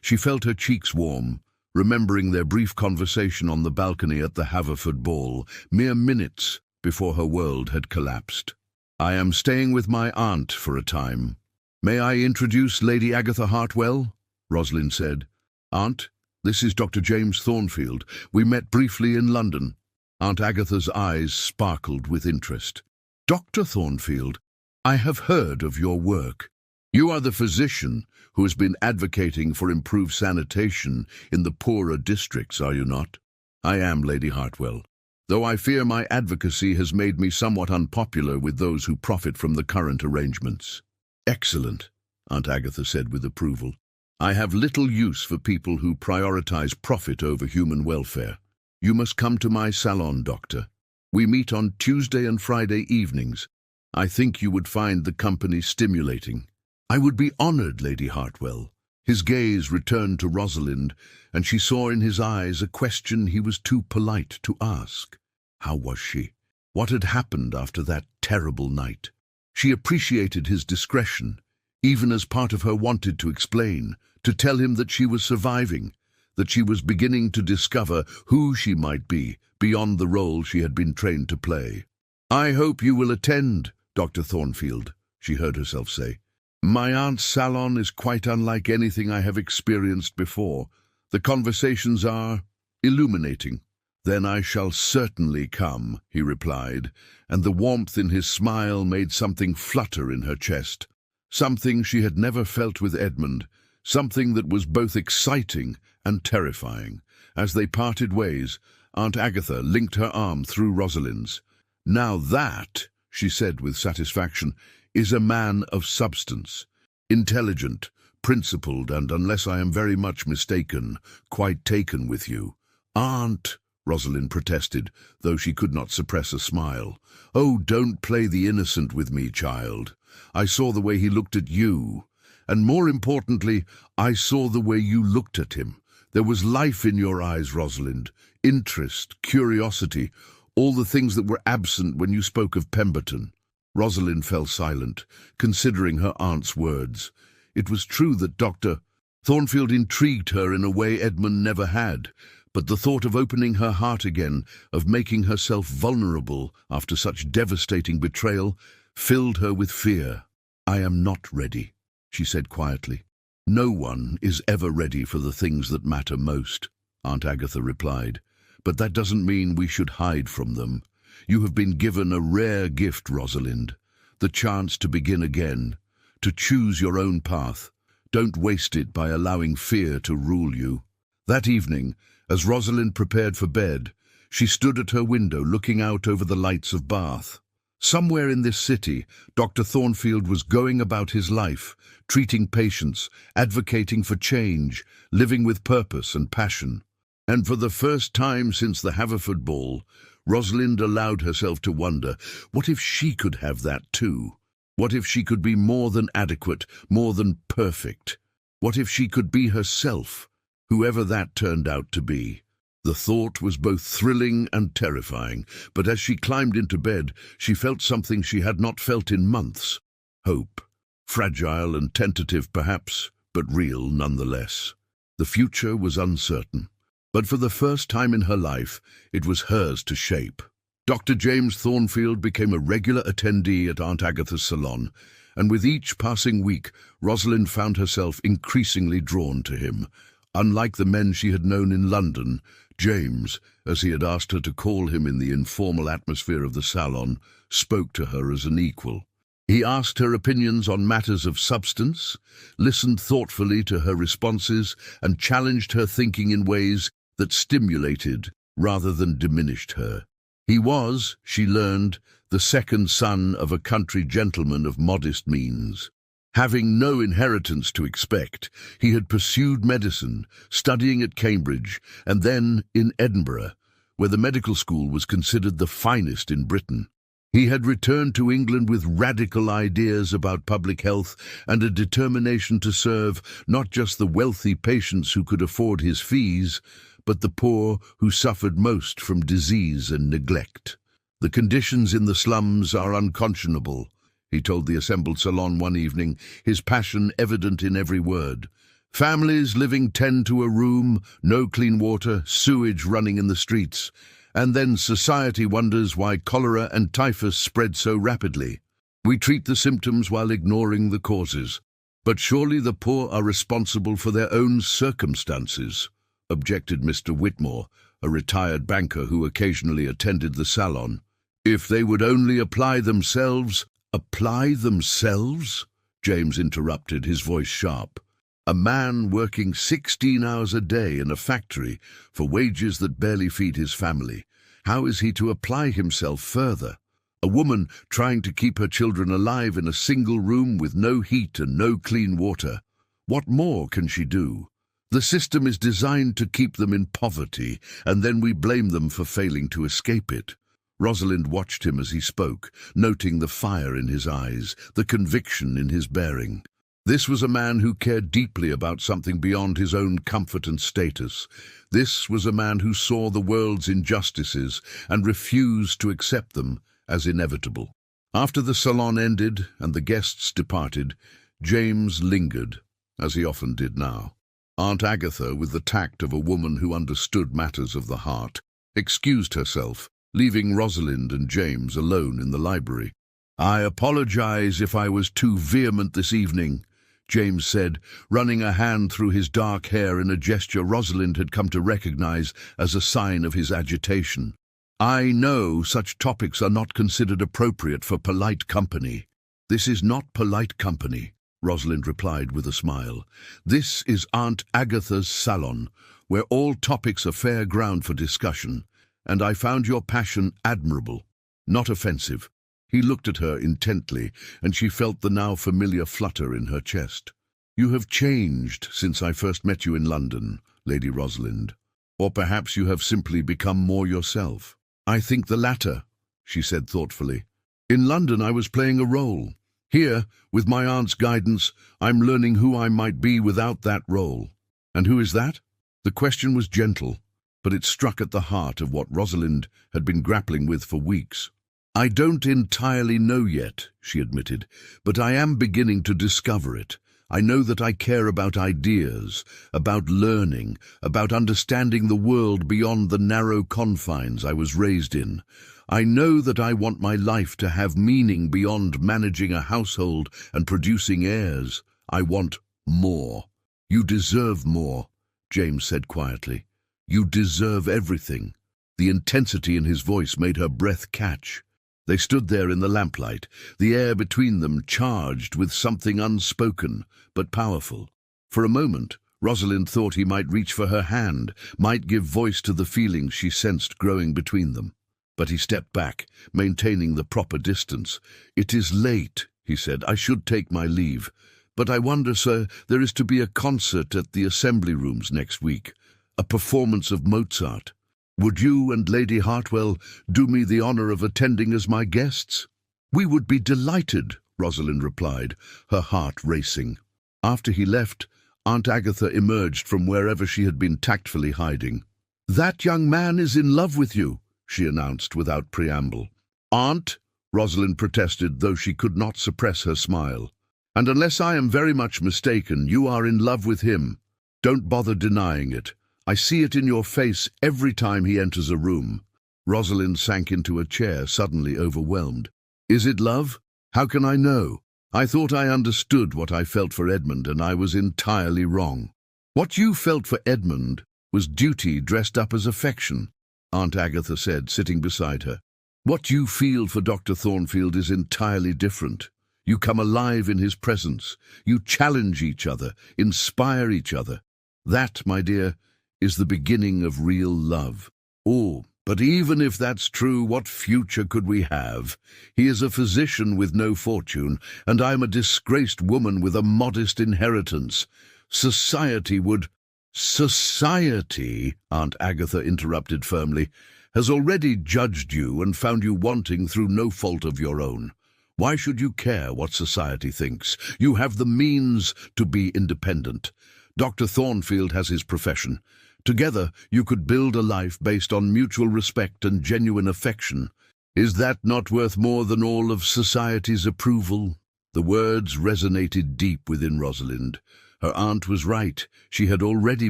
She felt her cheeks warm, remembering their brief conversation on the balcony at the Haverford ball, mere minutes before her world had collapsed. "I am staying with my aunt for a time. May I introduce Lady Agatha Hartwell?" Rosalind said. "Aunt, this is Dr. James Thornfield. We met briefly in London." Aunt Agatha's eyes sparkled with interest. "Dr. Thornfield, I have heard of your work. You are the physician who has been advocating for improved sanitation in the poorer districts, are you not?" "I am, Lady Hartwell, though I fear my advocacy has made me somewhat unpopular with those who profit from the current arrangements." "Excellent," Aunt Agatha said with approval. "I have little use for people who prioritize profit over human welfare. You must come to my salon, Doctor. We meet on Tuesday and Friday evenings. I think you would find the company stimulating." "I would be honored, Lady Hartwell." His gaze returned to Rosalind, and she saw in his eyes a question he was too polite to ask. How was she? What had happened after that terrible night? She appreciated his discretion, even as part of her wanted to explain, to tell him that she was surviving, that she was beginning to discover who she might be beyond the role she had been trained to play. "I hope you will attend, Dr. Thornfield," she heard herself say. "My aunt's salon is quite unlike anything I have experienced before. The conversations are illuminating." "Then I shall certainly come," he replied, and the warmth in his smile made something flutter in her chest. Something she had never felt with Edmund, something that was both exciting and terrifying. As they parted ways, Aunt Agatha linked her arm through Rosalind's. "Now that," she said with satisfaction, "is a man of substance. Intelligent, principled, and, unless I am very much mistaken, quite taken with you." "Aunt," Rosalind protested, though she could not suppress a smile. "Oh, don't play the innocent with me, child. I saw the way he looked at you. And more importantly, I saw the way you looked at him. There was life in your eyes, Rosalind. Interest, curiosity, all the things that were absent when you spoke of Pemberton." Rosalind fell silent, considering her aunt's words. It was true that Dr. Thornfield intrigued her in a way Edmund never had, but the thought of opening her heart again, of making herself vulnerable after such devastating betrayal, filled her with fear. "I am not ready," she said quietly. "No one is ever ready for the things that matter most," Aunt Agatha replied. "But that doesn't mean we should hide from them. You have been given a rare gift, Rosalind, the chance to begin again, to choose your own path. Don't waste it by allowing fear to rule you." That evening, as Rosalind prepared for bed, she stood at her window looking out over the lights of Bath. Somewhere in this city, Dr. Thornfield was going about his life, treating patients, advocating for change, living with purpose and passion. And for the first time since the Haverford ball, Rosalind allowed herself to wonder, what if she could have that too? What if she could be more than adequate, more than perfect? What if she could be herself, whoever that turned out to be? The thought was both thrilling and terrifying, but as she climbed into bed, she felt something she had not felt in months. Hope. Fragile and tentative perhaps, but real nonetheless. The future was uncertain, but for the first time in her life, it was hers to shape. Dr. James Thornfield became a regular attendee at Aunt Agatha's salon, and with each passing week, Rosalind found herself increasingly drawn to him. Unlike the men she had known in London, James, as he had asked her to call him in the informal atmosphere of the salon, spoke to her as an equal. He asked her opinions on matters of substance, listened thoughtfully to her responses, and challenged her thinking in ways that stimulated rather than diminished her. He was, she learned, the second son of a country gentleman of modest means. Having no inheritance to expect, he had pursued medicine, studying at Cambridge, and then in Edinburgh, where the medical school was considered the finest in Britain. He had returned to England with radical ideas about public health and a determination to serve not just the wealthy patients who could afford his fees, but the poor who suffered most from disease and neglect. "The conditions in the slums are unconscionable," he told the assembled salon one evening, his passion evident in every word. "Families living 10 to a room, no clean water, sewage running in the streets. And then society wonders why cholera and typhus spread so rapidly. We treat the symptoms while ignoring the causes. But surely the poor are responsible for their own circumstances," objected Mr. Whitmore, a retired banker who occasionally attended the salon. "If they would only apply themselves—" "Apply themselves?" James interrupted, his voice sharp. "A man working 16 hours a day in a factory for wages that barely feed his family. How is he to apply himself further? A woman trying to keep her children alive in a single room with no heat and no clean water. What more can she do? The system is designed to keep them in poverty, and then we blame them for failing to escape it." Rosalind watched him as he spoke, noting the fire in his eyes, the conviction in his bearing. This was a man who cared deeply about something beyond his own comfort and status. This was a man who saw the world's injustices and refused to accept them as inevitable. After the salon ended and the guests departed, James lingered, as he often did now. Aunt Agatha, with the tact of a woman who understood matters of the heart, excused herself, leaving Rosalind and James alone in the library. "I apologize if I was too vehement this evening," James said, running a hand through his dark hair in a gesture Rosalind had come to recognize as a sign of his agitation. "I know such topics are not considered appropriate for polite company." "This is not polite company," Rosalind replied with a smile. "This is Aunt Agatha's salon, where all topics are fair ground for discussion, and I found your passion admirable, not offensive." He looked at her intently, and she felt the now familiar flutter in her chest. "You have changed since I first met you in London, Lady Rosalind. Or perhaps you have simply become more yourself." "I think the latter," she said thoughtfully. "In London I was playing a role. Here, with my aunt's guidance, I'm learning who I might be without that role." "And who is that?" The question was gentle, but it struck at the heart of what Rosalind had been grappling with for weeks. "I don't entirely know yet," she admitted, "but I am beginning to discover it. I know that I care about ideas, about learning, about understanding the world beyond the narrow confines I was raised in. I know that I want my life to have meaning beyond managing a household and producing heirs. I want more." "You deserve more," James said quietly. "You deserve everything." The intensity in his voice made her breath catch. They stood there in the lamplight, the air between them charged with something unspoken but powerful. For a moment, Rosalind thought he might reach for her hand, might give voice to the feelings she sensed growing between them. But he stepped back, maintaining the proper distance. "It is late," he said. "I should take my leave. But I wonder, sir, there is to be a concert at the Assembly Rooms next week, a performance of Mozart. Would you and Lady Hartwell do me the honor of attending as my guests?" "We would be delighted," Rosalind replied, her heart racing. After he left, Aunt Agatha emerged from wherever she had been tactfully hiding. "That young man is in love with you," she announced without preamble. "Aunt," Rosalind protested, though she could not suppress her smile. "And unless I am very much mistaken, you are in love with him. Don't bother denying it. I see it in your face every time he enters a room." Rosalind sank into a chair, suddenly overwhelmed. "Is it love? How can I know? I thought I understood what I felt for Edmund, and I was entirely wrong." "What you felt for Edmund was duty dressed up as affection," Aunt Agatha said, sitting beside her. "What you feel for Dr. Thornfield is entirely different. You come alive in his presence. You challenge each other, inspire each other. That, my dear, is the beginning of real love. Oh, but even if that's true, what future could we have? He is a physician with no fortune, and I'm a disgraced woman with a modest inheritance. Society would— Society, Aunt Agatha interrupted firmly, has already judged you and found you wanting through no fault of your own. Why should you care what society thinks? You have the means to be independent. Dr. Thornfield has his profession. Together, you could build a life based on mutual respect and genuine affection. Is that not worth more than all of society's approval? The words resonated deep within Rosalind. Her aunt was right. She had already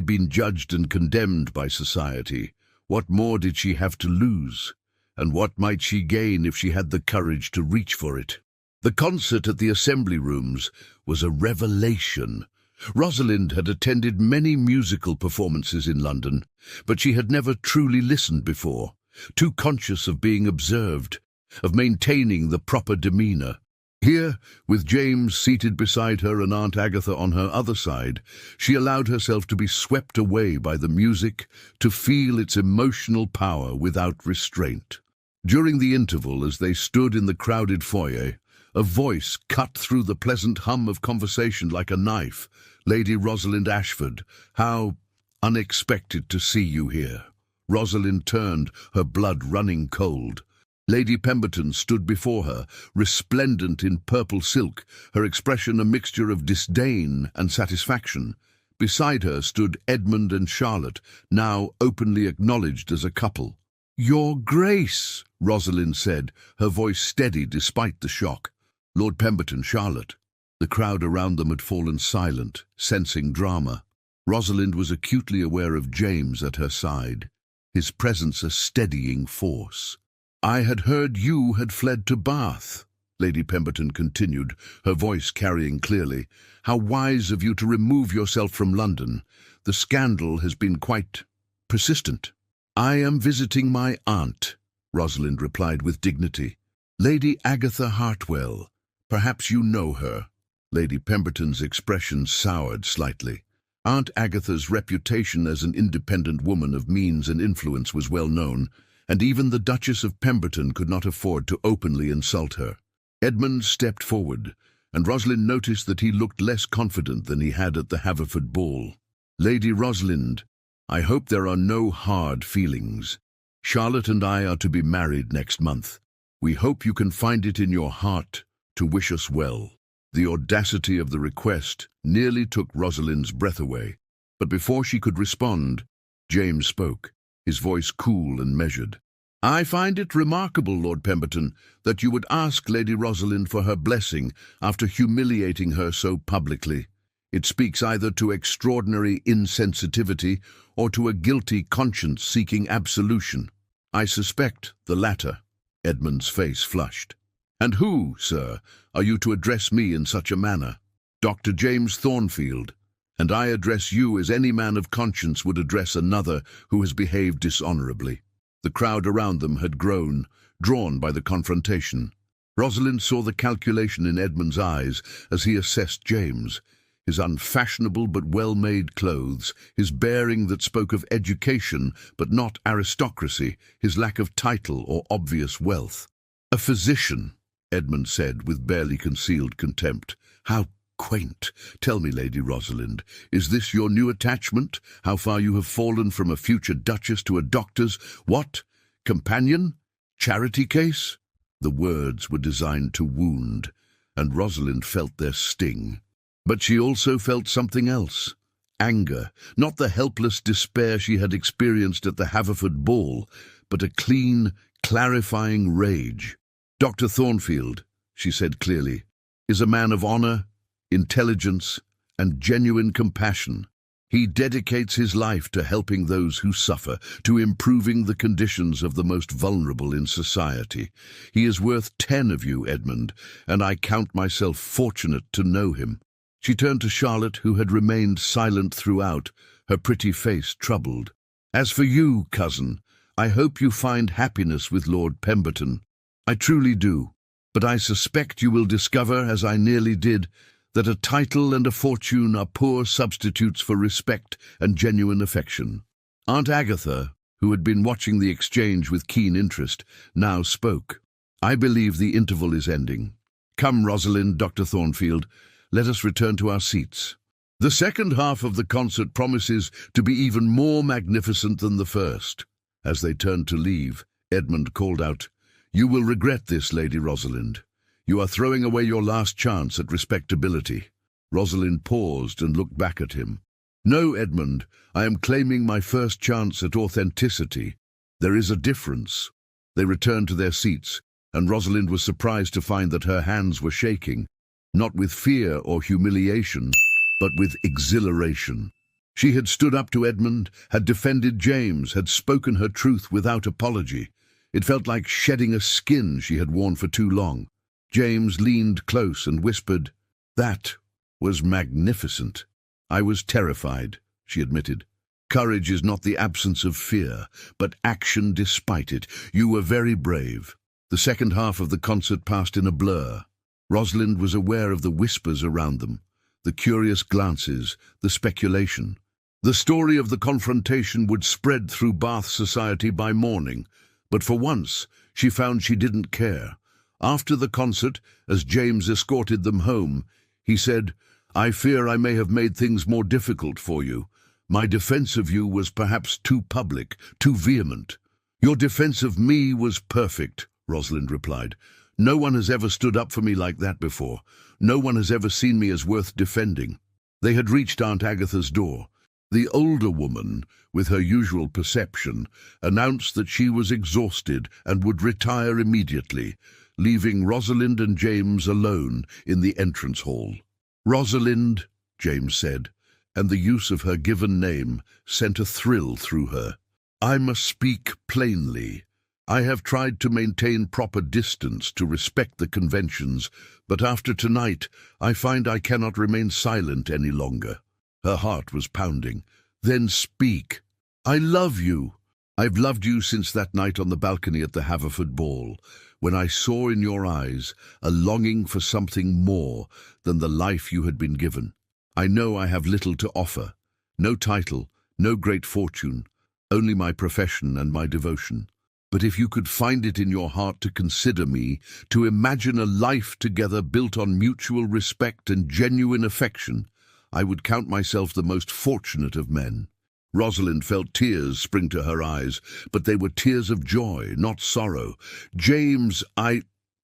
been judged and condemned by society. What more did she have to lose? And what might she gain if she had the courage to reach for it? The concert at the Assembly Rooms was a revelation. Rosalind had attended many musical performances in London, but she had never truly listened before, too conscious of being observed, of maintaining the proper demeanour. Here, with James seated beside her and Aunt Agatha on her other side, she allowed herself to be swept away by the music, to feel its emotional power without restraint. During the interval, as they stood in the crowded foyer, a voice cut through the pleasant hum of conversation like a knife. "Lady Rosalind Ashford, how unexpected to see you here." Rosalind turned, her blood running cold. Lady Pemberton stood before her, resplendent in purple silk, her expression a mixture of disdain and satisfaction. Beside her stood Edmund and Charlotte, now openly acknowledged as a couple. "Your Grace," Rosalind said, her voice steady despite the shock. "Lord Pemberton, Charlotte." The crowd around them had fallen silent, sensing drama. Rosalind was acutely aware of James at her side, his presence a steadying force. "I had heard you had fled to Bath," Lady Pemberton continued, her voice carrying clearly. "How wise of you to remove yourself from London. The scandal has been quite persistent." "I am visiting my aunt," Rosalind replied with dignity. "Lady Agatha Hartwell. Perhaps you know her." Lady Pemberton's expression soured slightly. Aunt Agatha's reputation as an independent woman of means and influence was well known, and even the Duchess of Pemberton could not afford to openly insult her. Edmund stepped forward, and Rosalind noticed that he looked less confident than he had at the Haverford ball. "Lady Rosalind, I hope there are no hard feelings. Charlotte and I are to be married next month. We hope you can find it in your heart to wish us well." The audacity of the request nearly took Rosalind's breath away, but before she could respond, James spoke, his voice cool and measured. "I find it remarkable, Lord Pemberton, that you would ask Lady Rosalind for her blessing after humiliating her so publicly. It speaks either to extraordinary insensitivity or to a guilty conscience seeking absolution." "I suspect the latter." Edmund's face flushed. "And who, sir, are you to address me in such a manner?" "Dr. James Thornfield, and I address you as any man of conscience would address another who has behaved dishonourably." The crowd around them had grown, drawn by the confrontation. Rosalind saw the calculation in Edmund's eyes as he assessed James. His unfashionable but well-made clothes, his bearing that spoke of education but not aristocracy, his lack of title or obvious wealth. "A physician," Edmund said with barely concealed contempt. "How quaint. Tell me, Lady Rosalind, is this your new attachment? How far you have fallen from a future duchess to a doctor's— what? Companion? Charity case?" The words were designed to wound, and Rosalind felt their sting. But she also felt something else. Anger, not the helpless despair she had experienced at the Haverford ball, but a clean, clarifying rage. "Dr. Thornfield," she said clearly, "is a man of honour, intelligence, and genuine compassion. He dedicates his life to helping those who suffer, to improving the conditions of the most vulnerable in society. He is worth 10 of you, Edmund, and I count myself fortunate to know him." She turned to Charlotte, who had remained silent throughout, her pretty face troubled. "As for you, cousin, I hope you find happiness with Lord Pemberton." "I truly do." But I suspect you will discover, as I nearly did, that a title and a fortune are poor substitutes for respect and genuine affection. Aunt Agatha, who had been watching the exchange with keen interest, now spoke. I believe the interval is ending. Come, Rosalind, Dr. Thornfield, let us return to our seats. The second half of the concert promises to be even more magnificent than the first. As they turned to leave, Edmund called out, You will regret this, Lady Rosalind. You are throwing away your last chance at respectability. Rosalind paused and looked back at him. No, Edmund, I am claiming my first chance at authenticity. There is a difference. They returned to their seats, and Rosalind was surprised to find that her hands were shaking, not with fear or humiliation, but with exhilaration. She had stood up to Edmund, had defended James, had spoken her truth without apology. It felt like shedding a skin she had worn for too long. James leaned close and whispered, That was magnificent. I was terrified, she admitted. Courage is not the absence of fear, but action despite it. You were very brave. The second half of the concert passed in a blur. Rosalind was aware of the whispers around them, the curious glances, the speculation. The story of the confrontation would spread through Bath society by morning, but for once she found she didn't care. After the concert, as James escorted them home, he said, I fear I may have made things more difficult for you. My defense of you was perhaps too public, too vehement. Your defense of me was perfect, Rosalind replied. No one has ever stood up for me like that before. No one has ever seen me as worth defending. They had reached Aunt Agatha's door. The older woman, with her usual perception, announced that she was exhausted and would retire immediately, leaving Rosalind and James alone in the entrance hall. Rosalind, James said, and the use of her given name sent a thrill through her. I must speak plainly. I have tried to maintain proper distance to respect the conventions, but after tonight I find I cannot remain silent any longer. Her heart was pounding. Then speak. I love you. I've loved you since that night on the balcony at the Haverford Ball, when I saw in your eyes a longing for something more than the life you had been given. I know I have little to offer. No title, no great fortune, only my profession and my devotion. But if you could find it in your heart to consider me, to imagine a life together built on mutual respect and genuine affection, I would count myself the most fortunate of men. Rosalind felt tears spring to her eyes, but they were tears of joy, not sorrow. James,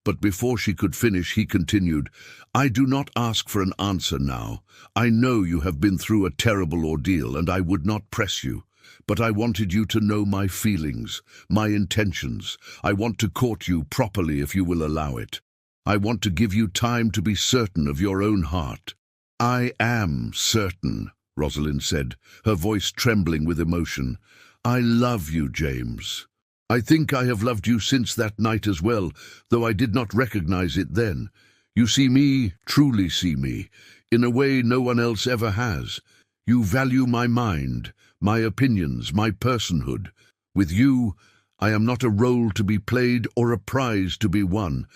But before she could finish, he continued, I do not ask for an answer now. I know you have been through a terrible ordeal, and I would not press you. But I wanted you to know my feelings, my intentions. I want to court you properly if you will allow it. I want to give you time to be certain of your own heart. I am certain, Rosalind said, her voice trembling with emotion. I love you, James. I think I have loved you since that night as well, though I did not recognize it then. You see me, truly see me, in a way no one else ever has. You value my mind, my opinions, my personhood. With you, I am not a role to be played or a prize to be won.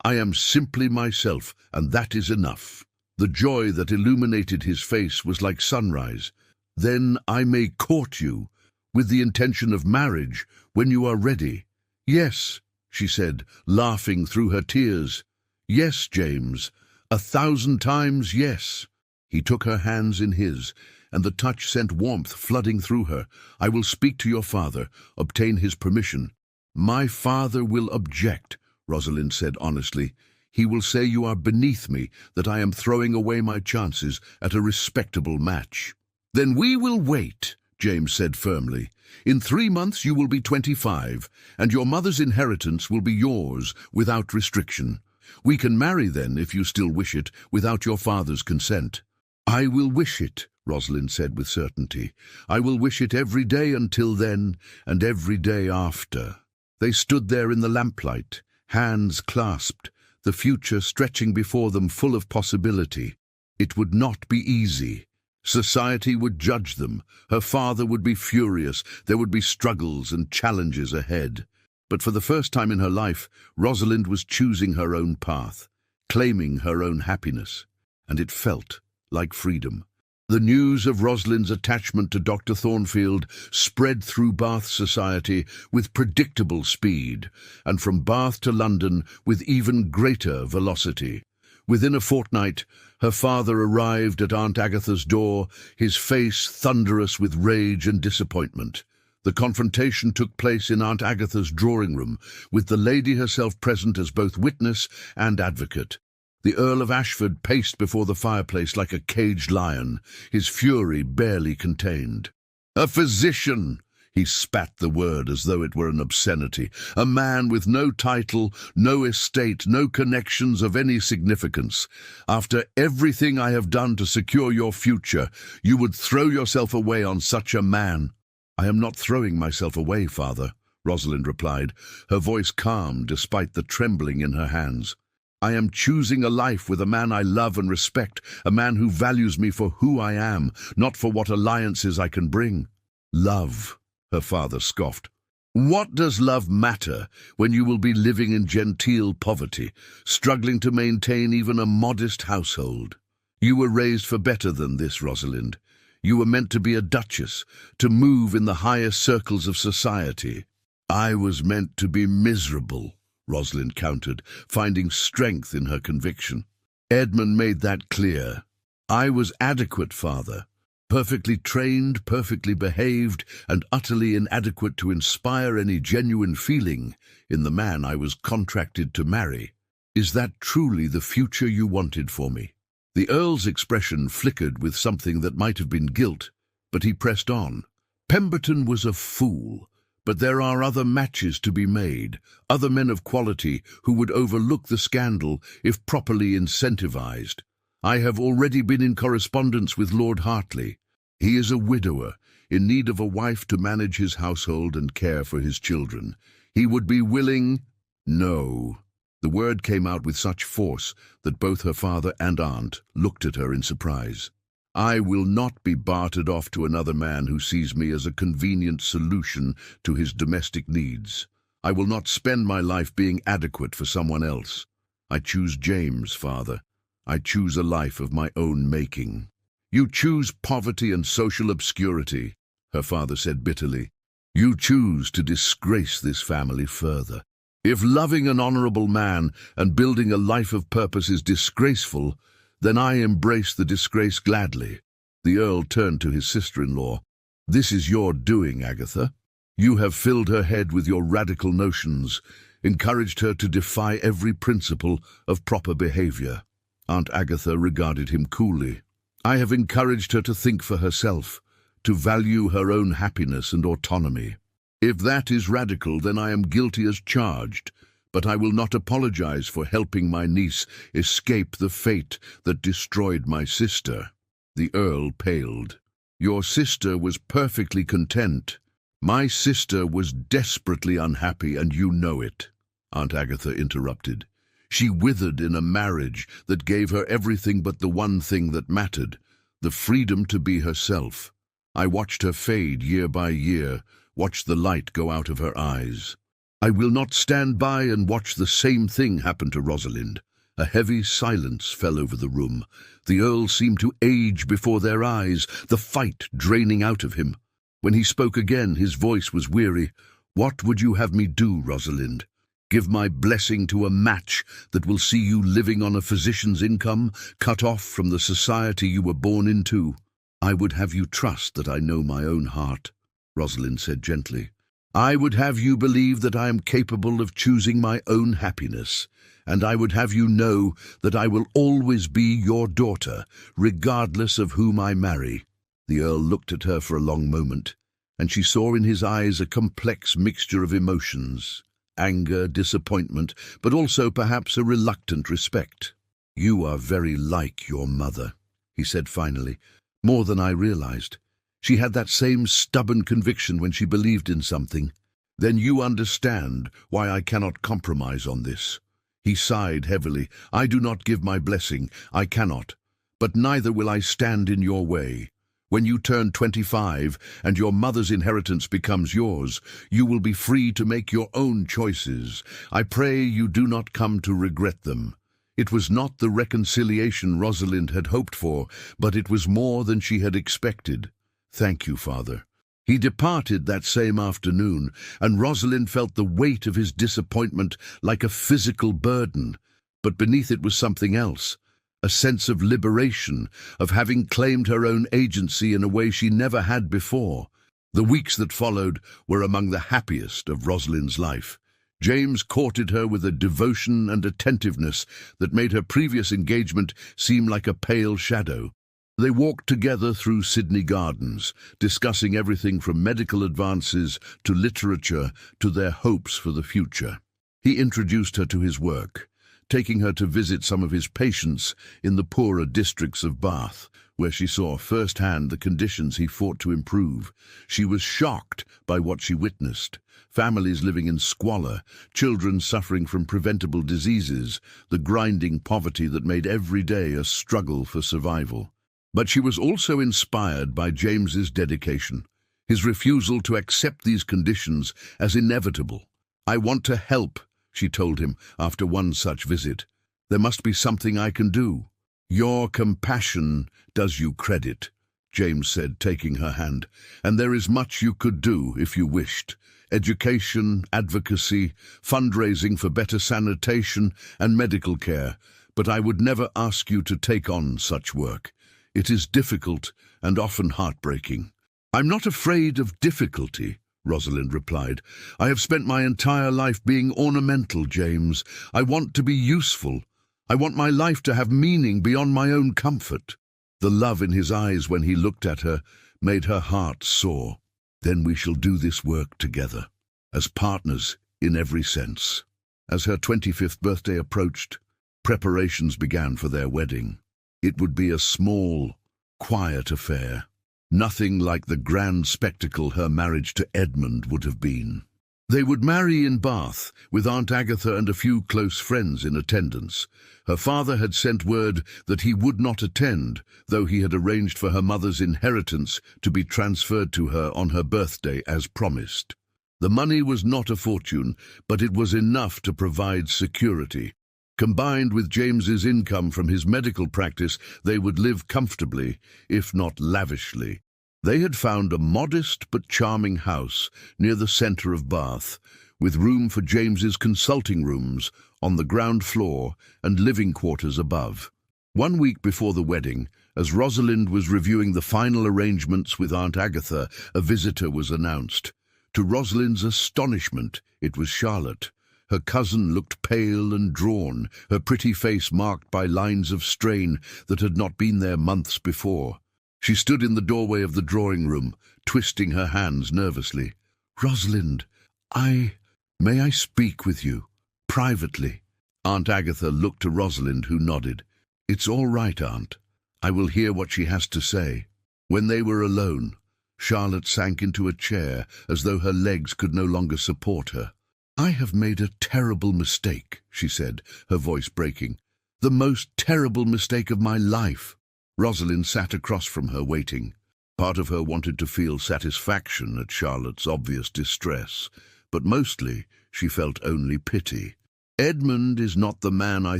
I am simply myself, and that is enough. The joy that illuminated his face was like sunrise. Then I may court you, with the intention of marriage, when you are ready. Yes, she said, laughing through her tears. Yes, James, 1,000 times yes. He took her hands in his, and the touch sent warmth flooding through her. I will speak to your father, obtain his permission. My father will object, Rosalind said honestly. He will say you are beneath me, that I am throwing away my chances at a respectable match. Then we will wait, James said firmly. In 3 months you will be 25, and your mother's inheritance will be yours without restriction. We can marry then, if you still wish it, without your father's consent. I will wish it, Rosalind said with certainty. I will wish it every day until then, and every day after. They stood there in the lamplight, hands clasped, the future stretching before them full of possibility. It would not be easy. Society would judge them. Her father would be furious. There would be struggles and challenges ahead. But for the first time in her life, Rosalind was choosing her own path, claiming her own happiness, and it felt like freedom. The news of Rosalind's attachment to Dr. Thornfield spread through Bath society with predictable speed, and from Bath to London with even greater velocity. Within a fortnight, her father arrived at Aunt Agatha's door, his face thunderous with rage and disappointment. The confrontation took place in Aunt Agatha's drawing room, with the lady herself present as both witness and advocate. The Earl of Ashford paced before the fireplace like a caged lion, his fury barely contained. "A physician!" He spat the word as though it were an obscenity. "A man with no title, no estate, no connections of any significance. After everything I have done to secure your future, you would throw yourself away on such a man." "I am not throwing myself away, father," Rosalind replied, her voice calm despite the trembling in her hands. "I am choosing a life with a man I love and respect, a man who values me for who I am, not for what alliances I can bring." "Love," her father scoffed. "What does love matter when you will be living in genteel poverty, struggling to maintain even a modest household? You were raised for better than this, Rosalind. You were meant to be a duchess, to move in the highest circles of society." "I was meant to be miserable," Rosalind countered, finding strength in her conviction. "Edmund made that clear. I was adequate, father. Perfectly trained, perfectly behaved, and utterly inadequate to inspire any genuine feeling in the man I was contracted to marry. Is that truly the future you wanted for me?" The Earl's expression flickered with something that might have been guilt, but he pressed on. "Pemberton was a fool. But there are other matches to be made, other men of quality who would overlook the scandal if properly incentivized. I have already been in correspondence with Lord Hartley. He is a widower, in need of a wife to manage his household and care for his children. He would be willing—" "No." The word came out with such force that both her father and aunt looked at her in surprise. "I will not be bartered off to another man who sees me as a convenient solution to his domestic needs. I will not spend my life being adequate for someone else. I choose James, father. I choose a life of my own making." "You choose poverty and social obscurity," her father said bitterly. "You choose to disgrace this family further. If loving an honorable man and building a life of purpose is disgraceful, then I embrace the disgrace gladly." The Earl turned to his sister-in-law. "This is your doing, Agatha. You have filled her head with your radical notions, encouraged her to defy every principle of proper behavior." Aunt Agatha regarded him coolly. "I have encouraged her to think for herself, to value her own happiness and autonomy. If that is radical, then I am guilty as charged. But I will not apologize for helping my niece escape the fate that destroyed my sister." The Earl paled. "Your sister was perfectly content. My sister was desperately unhappy, and you know it," Aunt Agatha interrupted. "She withered in a marriage that gave her everything but the one thing that mattered, the freedom to be herself. I watched her fade year by year, watched the light go out of her eyes. I will not stand by and watch the same thing happen to Rosalind." A heavy silence fell over the room. The Earl seemed to age before their eyes, the fight draining out of him. When he spoke again, his voice was weary. "What would you have me do, Rosalind? Give my blessing to a match that will see you living on a physician's income, cut off from the society you were born into?" "I would have you trust that I know my own heart," Rosalind said gently. "I would have you believe that I am capable of choosing my own happiness, and I would have you know that I will always be your daughter, regardless of whom I marry." The Earl looked at her for a long moment, and she saw in his eyes a complex mixture of emotions, anger, disappointment, but also perhaps a reluctant respect. "You are very like your mother," he said finally, "more than I realized. She had that same stubborn conviction when she believed in something. Then you understand why I cannot compromise on this." He sighed heavily. "I do not give my blessing. I cannot. But neither will I stand in your way. When you turn 25 and your mother's inheritance becomes yours, you will be free to make your own choices. I pray you do not come to regret them." It was not the reconciliation Rosalind had hoped for, but it was more than she had expected. "Thank you, Father." He departed that same afternoon, and Rosalind felt the weight of his disappointment like a physical burden. But beneath it was something else, a sense of liberation, of having claimed her own agency in a way she never had before. The weeks that followed were among the happiest of Rosalind's life. James courted her with a devotion and attentiveness that made her previous engagement seem like a pale shadow. They walked together through Sydney Gardens, discussing everything from medical advances to literature to their hopes for the future. He introduced her to his work, taking her to visit some of his patients in the poorer districts of Bath, where she saw firsthand the conditions he fought to improve. She was shocked by what she witnessed. Families living in squalor, children suffering from preventable diseases, the grinding poverty that made every day a struggle for survival. But she was also inspired by James's dedication, his refusal to accept these conditions as inevitable. "I want to help," she told him after one such visit. "There must be something I can do." "Your compassion does you credit," James said, taking her hand, "and there is much you could do if you wished. Education, advocacy, fundraising for better sanitation and medical care, but I would never ask you to take on such work. It is difficult and often heartbreaking." "I'm not afraid of difficulty," Rosalind replied. "I have spent my entire life being ornamental, James. I want to be useful. I want my life to have meaning beyond my own comfort." The love in his eyes when he looked at her made her heart soar. "Then we shall do this work together, as partners in every sense." As her 25th birthday approached, preparations began for their wedding. It would be a small, quiet affair, nothing like the grand spectacle her marriage to Edmund would have been. They would marry in Bath, with Aunt Agatha and a few close friends in attendance. Her father had sent word that he would not attend, though he had arranged for her mother's inheritance to be transferred to her on her birthday as promised. The money was not a fortune, but it was enough to provide security. Combined with James's income from his medical practice, they would live comfortably, if not lavishly. They had found a modest but charming house near the centre of Bath, with room for James's consulting rooms on the ground floor and living quarters above. 1 week before the wedding, as Rosalind was reviewing the final arrangements with Aunt Agatha, a visitor was announced. To Rosalind's astonishment, it was Charlotte. Her cousin looked pale and drawn, her pretty face marked by lines of strain that had not been there months before. She stood in the doorway of the drawing room, twisting her hands nervously. "Rosalind, may I speak with you, privately?" Aunt Agatha looked to Rosalind, who nodded. "It's all right, Aunt. I will hear what she has to say." When they were alone, Charlotte sank into a chair as though her legs could no longer support her. "I have made a terrible mistake," she said, her voice breaking. "The most terrible mistake of my life." Rosalind sat across from her, waiting. Part of her wanted to feel satisfaction at Charlotte's obvious distress, but mostly she felt only pity. "Edmund is not the man I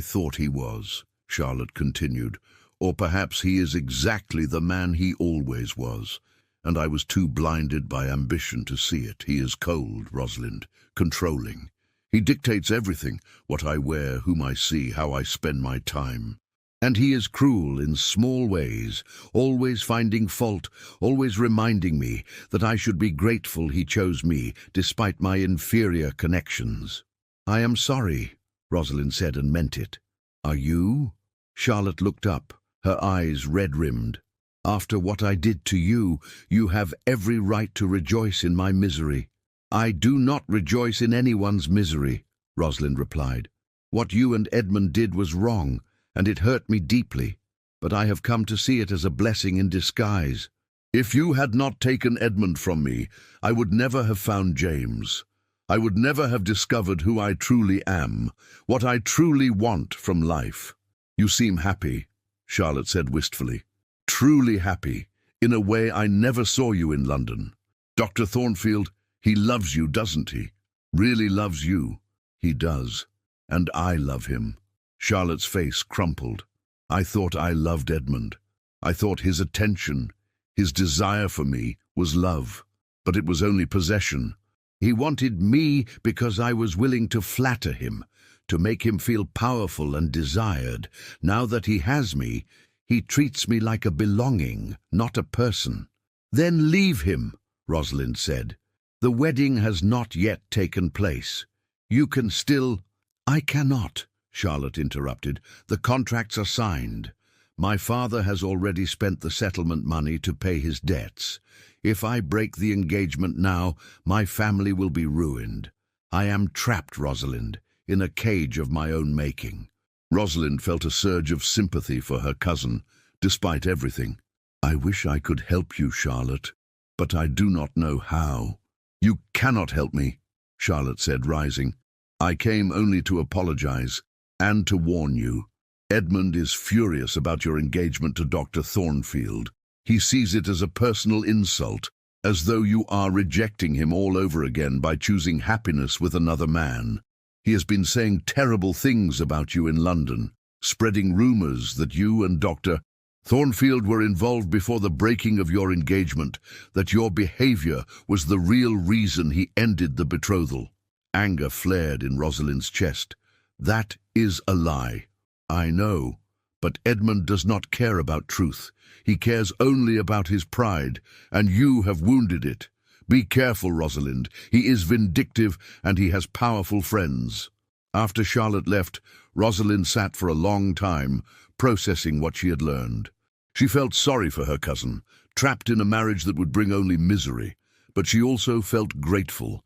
thought he was," Charlotte continued, "or perhaps he is exactly the man he always was. And I was too blinded by ambition to see it. He is cold, Rosalind, controlling. He dictates everything, what I wear, whom I see, how I spend my time. And he is cruel in small ways, always finding fault, always reminding me that I should be grateful he chose me, despite my inferior connections." "I am sorry," Rosalind said, and meant it. "Are you?" Charlotte looked up, her eyes red-rimmed. "After what I did to you, you have every right to rejoice in my misery." "I do not rejoice in anyone's misery," Rosalind replied. "What you and Edmund did was wrong, and it hurt me deeply, but I have come to see it as a blessing in disguise. If you had not taken Edmund from me, I would never have found James. I would never have discovered who I truly am, what I truly want from life." "You seem happy," Charlotte said wistfully. "Truly happy, In a way I never saw you in London. Dr. Thornfield, he loves you, doesn't he? Really loves you. He does. And I love him." Charlotte's face crumpled. "I thought I loved Edmund. I thought his attention, his desire for me, was love. But it was only possession. He wanted me because I was willing to flatter him, to make him feel powerful and desired. Now that he has me, he treats me like a belonging, not a person." "Then leave him," Rosalind said. "The wedding has not yet taken place. You can still—" "I cannot," Charlotte interrupted. "The contracts are signed. My father has already spent the settlement money to pay his debts. If I break the engagement now, my family will be ruined. I am trapped, Rosalind, in a cage of my own making." Rosalind felt a surge of sympathy for her cousin, despite everything. "I wish I could help you, Charlotte, but I do not know how." "You cannot help me," Charlotte said, rising. "I came only to apologize and to warn you. Edmund is furious about your engagement to Dr. Thornfield. He sees it as a personal insult, as though you are rejecting him all over again by choosing happiness with another man. He has been saying terrible things about you in London, spreading rumors that you and Dr. Thornfield were involved before the breaking of your engagement, that your behavior was the real reason he ended the betrothal." Anger flared in Rosalind's chest. "That is a lie." "I know, but Edmund does not care about truth. He cares only about his pride, and you have wounded it. Be careful, Rosalind. He is vindictive, and he has powerful friends." After Charlotte left, Rosalind sat for a long time, processing what she had learned. She felt sorry for her cousin, trapped in a marriage that would bring only misery, but she also felt grateful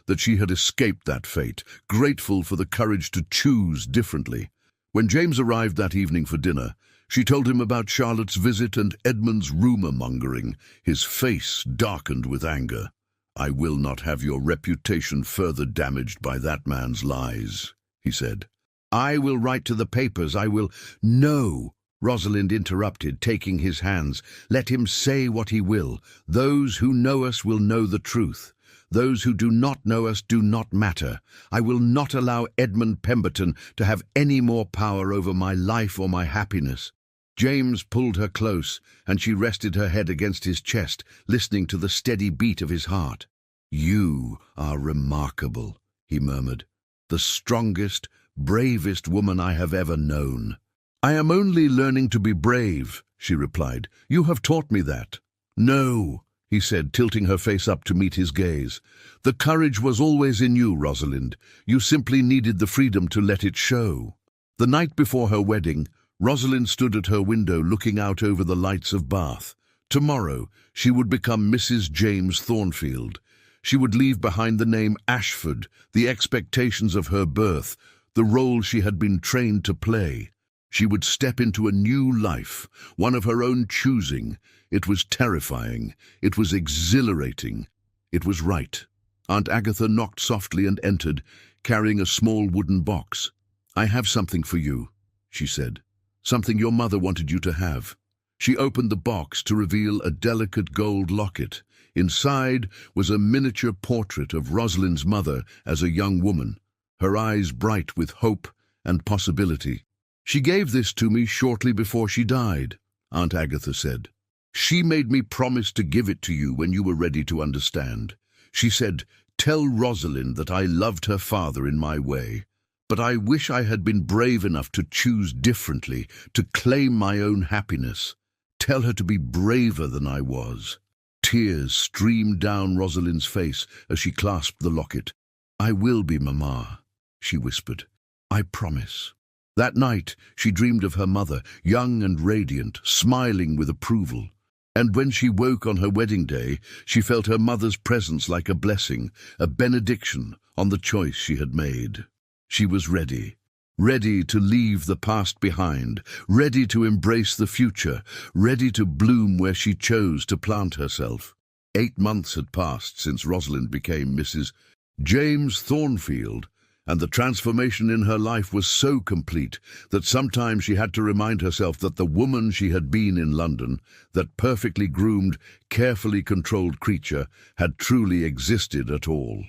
that she had escaped that fate, grateful for the courage to choose differently. When James arrived that evening for dinner, she told him about Charlotte's visit and Edmund's rumor-mongering, his face darkened with anger. "I will not have your reputation further damaged by that man's lies," he said. "I will write to the papers, I will—" "No," Rosalind interrupted, taking his hands. "Let him say what he will. Those who know us will know the truth. Those who do not know us do not matter. I will not allow Edmund Pemberton to have any more power over my life or my happiness." James pulled her close, and she rested her head against his chest, listening to the steady beat of his heart. "You are remarkable," he murmured. "The strongest, bravest woman I have ever known." "I am only learning to be brave," she replied. "You have taught me that." "No," he said, tilting her face up to meet his gaze. "The courage was always in you, Rosalind. You simply needed the freedom to let it show." The night before her wedding, Rosalind stood at her window looking out over the lights of Bath. Tomorrow, she would become Mrs. James Thornfield. She would leave behind the name Ashford, the expectations of her birth, the role she had been trained to play. She would step into a new life, one of her own choosing. It was terrifying. It was exhilarating. It was right. Aunt Agatha knocked softly and entered, carrying a small wooden box. "I have something for you," she said. "Something your mother wanted you to have." She opened the box to reveal a delicate gold locket. Inside was a miniature portrait of Rosalind's mother as a young woman, her eyes bright with hope and possibility. "She gave this to me shortly before she died," Aunt Agatha said. "She made me promise to give it to you when you were ready to understand. She said, 'Tell Rosalind that I loved her father in my way.' But I wish I had been brave enough to choose differently, to claim my own happiness. Tell her to be braver than I was." Tears streamed down Rosalind's face as she clasped the locket. "I will be, Mamma," she whispered. "I promise." That night, she dreamed of her mother, young and radiant, smiling with approval. And when she woke on her wedding day, she felt her mother's presence like a blessing, a benediction on the choice she had made. She was ready to leave the past behind, ready to embrace the future, ready to bloom where she chose to plant herself. 8 months had passed since Rosalind became Mrs. James Thornfield, And the transformation in her life was so complete that sometimes she had to remind herself that the woman she had been in London, that perfectly groomed, carefully controlled creature, had truly existed at all.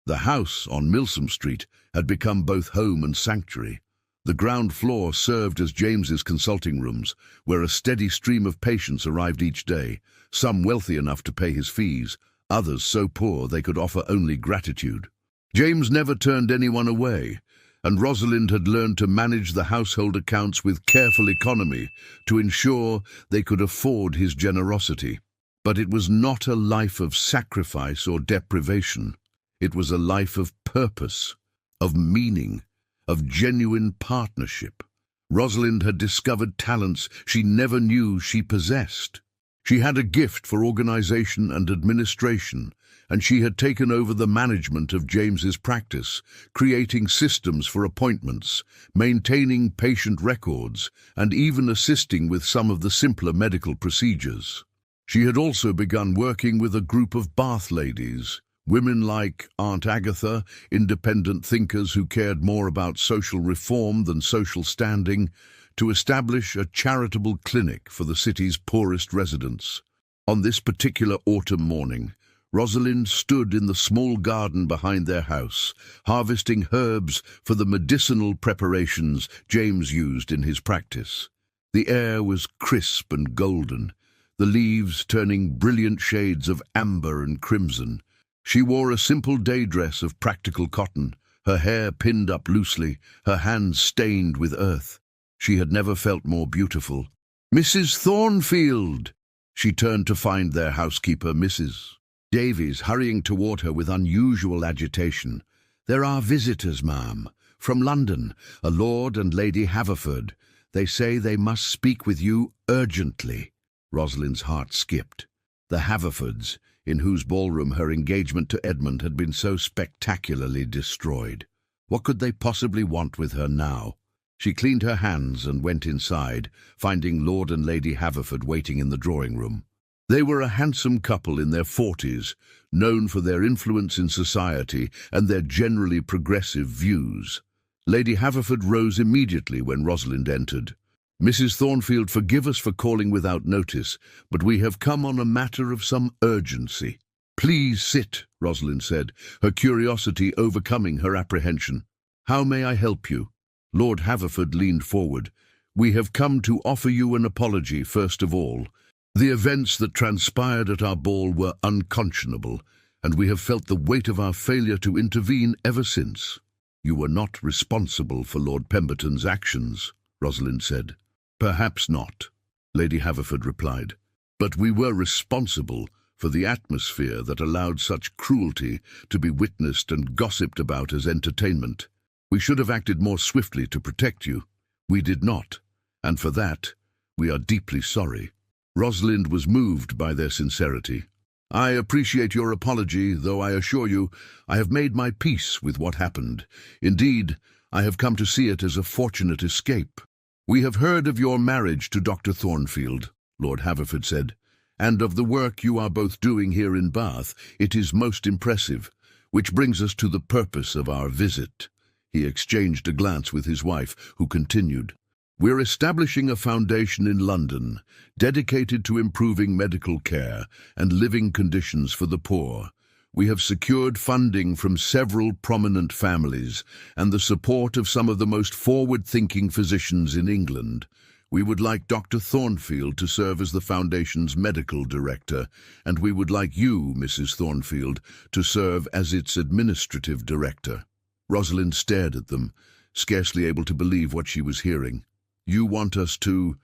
The house on Milsom Street had become both home and sanctuary. The ground floor served as James's consulting rooms, where a steady stream of patients arrived each day, some wealthy enough to pay his fees, others so poor they could offer only gratitude. James never turned anyone away, and Rosalind had learned to manage the household accounts with careful economy to ensure they could afford his generosity. But it was not a life of sacrifice or deprivation. It was a life of purpose, of meaning, of genuine partnership. Rosalind had discovered talents she never knew she possessed. She had a gift for organization and administration, and she had taken over the management of James's practice, creating systems for appointments, maintaining patient records, and even assisting with some of the simpler medical procedures. She had also begun working with a group of bath ladies, women like Aunt Agatha, independent thinkers who cared more about social reform than social standing, to establish a charitable clinic for the city's poorest residents. On this particular autumn morning, Rosalind stood in the small garden behind their house, harvesting herbs for the medicinal preparations James used in his practice. The air was crisp and golden, the leaves turning brilliant shades of amber and crimson. She wore a simple day dress of practical cotton, her hair pinned up loosely, her hands stained with earth. She had never felt more beautiful. "Mrs. Thornfield!" She turned to find their housekeeper, Mrs. Davies, hurrying toward her with unusual agitation. "There are visitors, ma'am, from London, a Lord and Lady Haverford. They say they must speak with you urgently." Rosalind's heart skipped. The Haverfords, in whose ballroom her engagement to Edmund had been so spectacularly destroyed. What could they possibly want with her now? She cleaned her hands and went inside, finding Lord and Lady Haverford waiting in the drawing-room. They were a handsome couple in their 40s, known for their influence in society and their generally progressive views. Lady Haverford rose immediately when Rosalind entered. "Mrs. Thornfield, forgive us for calling without notice, but we have come on a matter of some urgency." "Please sit," Rosalind said, her curiosity overcoming her apprehension. "How may I help you?" Lord Haverford leaned forward. "We have come to offer you an apology, first of all. The events that transpired at our ball were unconscionable, and we have felt the weight of our failure to intervene ever since." "You were not responsible for Lord Pemberton's actions," Rosalind said. "Perhaps not," Lady Haverford replied. "But we were responsible for the atmosphere that allowed such cruelty to be witnessed and gossiped about as entertainment. We should have acted more swiftly to protect you. We did not, and for that, we are deeply sorry." Rosalind was moved by their sincerity. "I appreciate your apology, though I assure you I have made my peace with what happened. Indeed, I have come to see it as a fortunate escape." "We have heard of your marriage to Dr. Thornfield," Lord Haverford said, "and of the work you are both doing here in Bath. It is most impressive, which brings us to the purpose of our visit." He exchanged a glance with his wife, who continued, "We're establishing a foundation in London dedicated to improving medical care and living conditions for the poor. We have secured funding from several prominent families and the support of some of the most forward-thinking physicians in England. We would like Dr. Thornfield to serve as the Foundation's medical director, and we would like you, Mrs. Thornfield, to serve as its administrative director." Rosalind stared at them, scarcely able to believe what she was hearing. "You want us to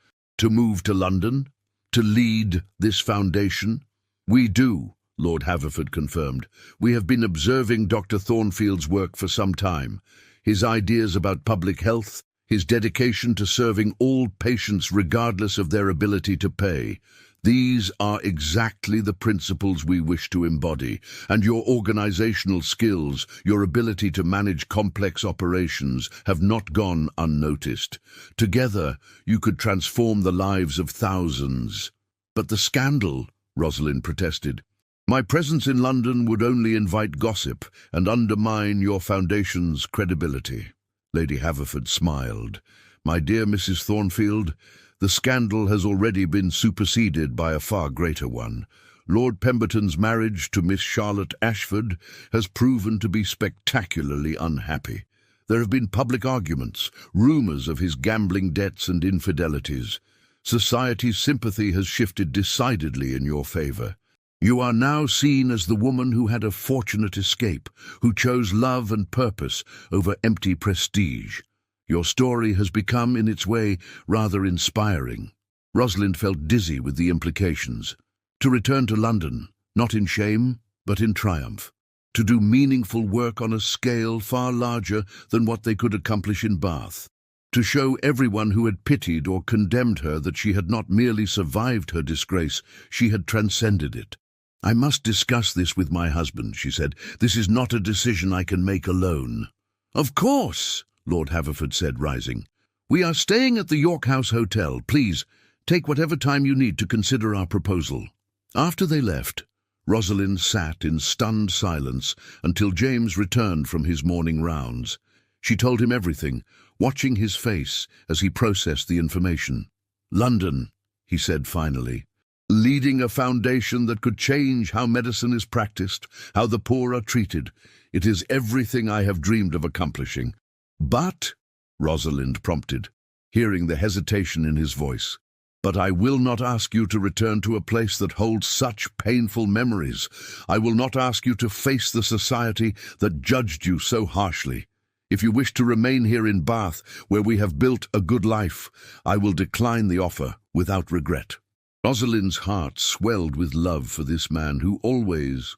move to London? To lead this foundation?" "We do," Lord Haverford confirmed. "We have been observing Dr. Thornfield's work for some time. His ideas about public health, his dedication to serving all patients regardless of their ability to pay. These are exactly the principles we wish to embody, and your organizational skills, your ability to manage complex operations, have not gone unnoticed. Together, you could transform the lives of thousands." "But the scandal," Rosalind protested. My presence in London would only invite gossip and undermine your foundation's credibility. Lady Haverford smiled. My dear Mrs. Thornfield, the scandal has already been superseded by a far greater one. Lord Pemberton's marriage to Miss Charlotte Ashford has proven to be spectacularly unhappy. There have been public arguments, rumours of his gambling debts and infidelities. Society's sympathy has shifted decidedly in your favour. You are now seen as the woman who had a fortunate escape, who chose love and purpose over empty prestige. Your story has become, in its way, rather inspiring. Rosalind felt dizzy with the implications. To return to London, not in shame, but in triumph. To do meaningful work on a scale far larger than what they could accomplish in Bath. To show everyone who had pitied or condemned her that she had not merely survived her disgrace, she had transcended it. I must discuss this with my husband, she said. This is not a decision I can make alone. Of course, Lord Haverford said, rising. We are staying at the York House Hotel. Please, take whatever time you need to consider our proposal. After they left, Rosalind sat in stunned silence until James returned from his morning rounds. She told him everything, watching his face as he processed the information. London, he said finally. Leading a foundation that could change how medicine is practiced, how the poor are treated. It is everything I have dreamed of accomplishing. But, Rosalind prompted, hearing the hesitation in his voice, but I will not ask you to return to a place that holds such painful memories. I will not ask you to face the society that judged you so harshly. If you wish to remain here in Bath, where we have built a good life, I will decline the offer without regret. Rosalind's heart swelled with love for this man who always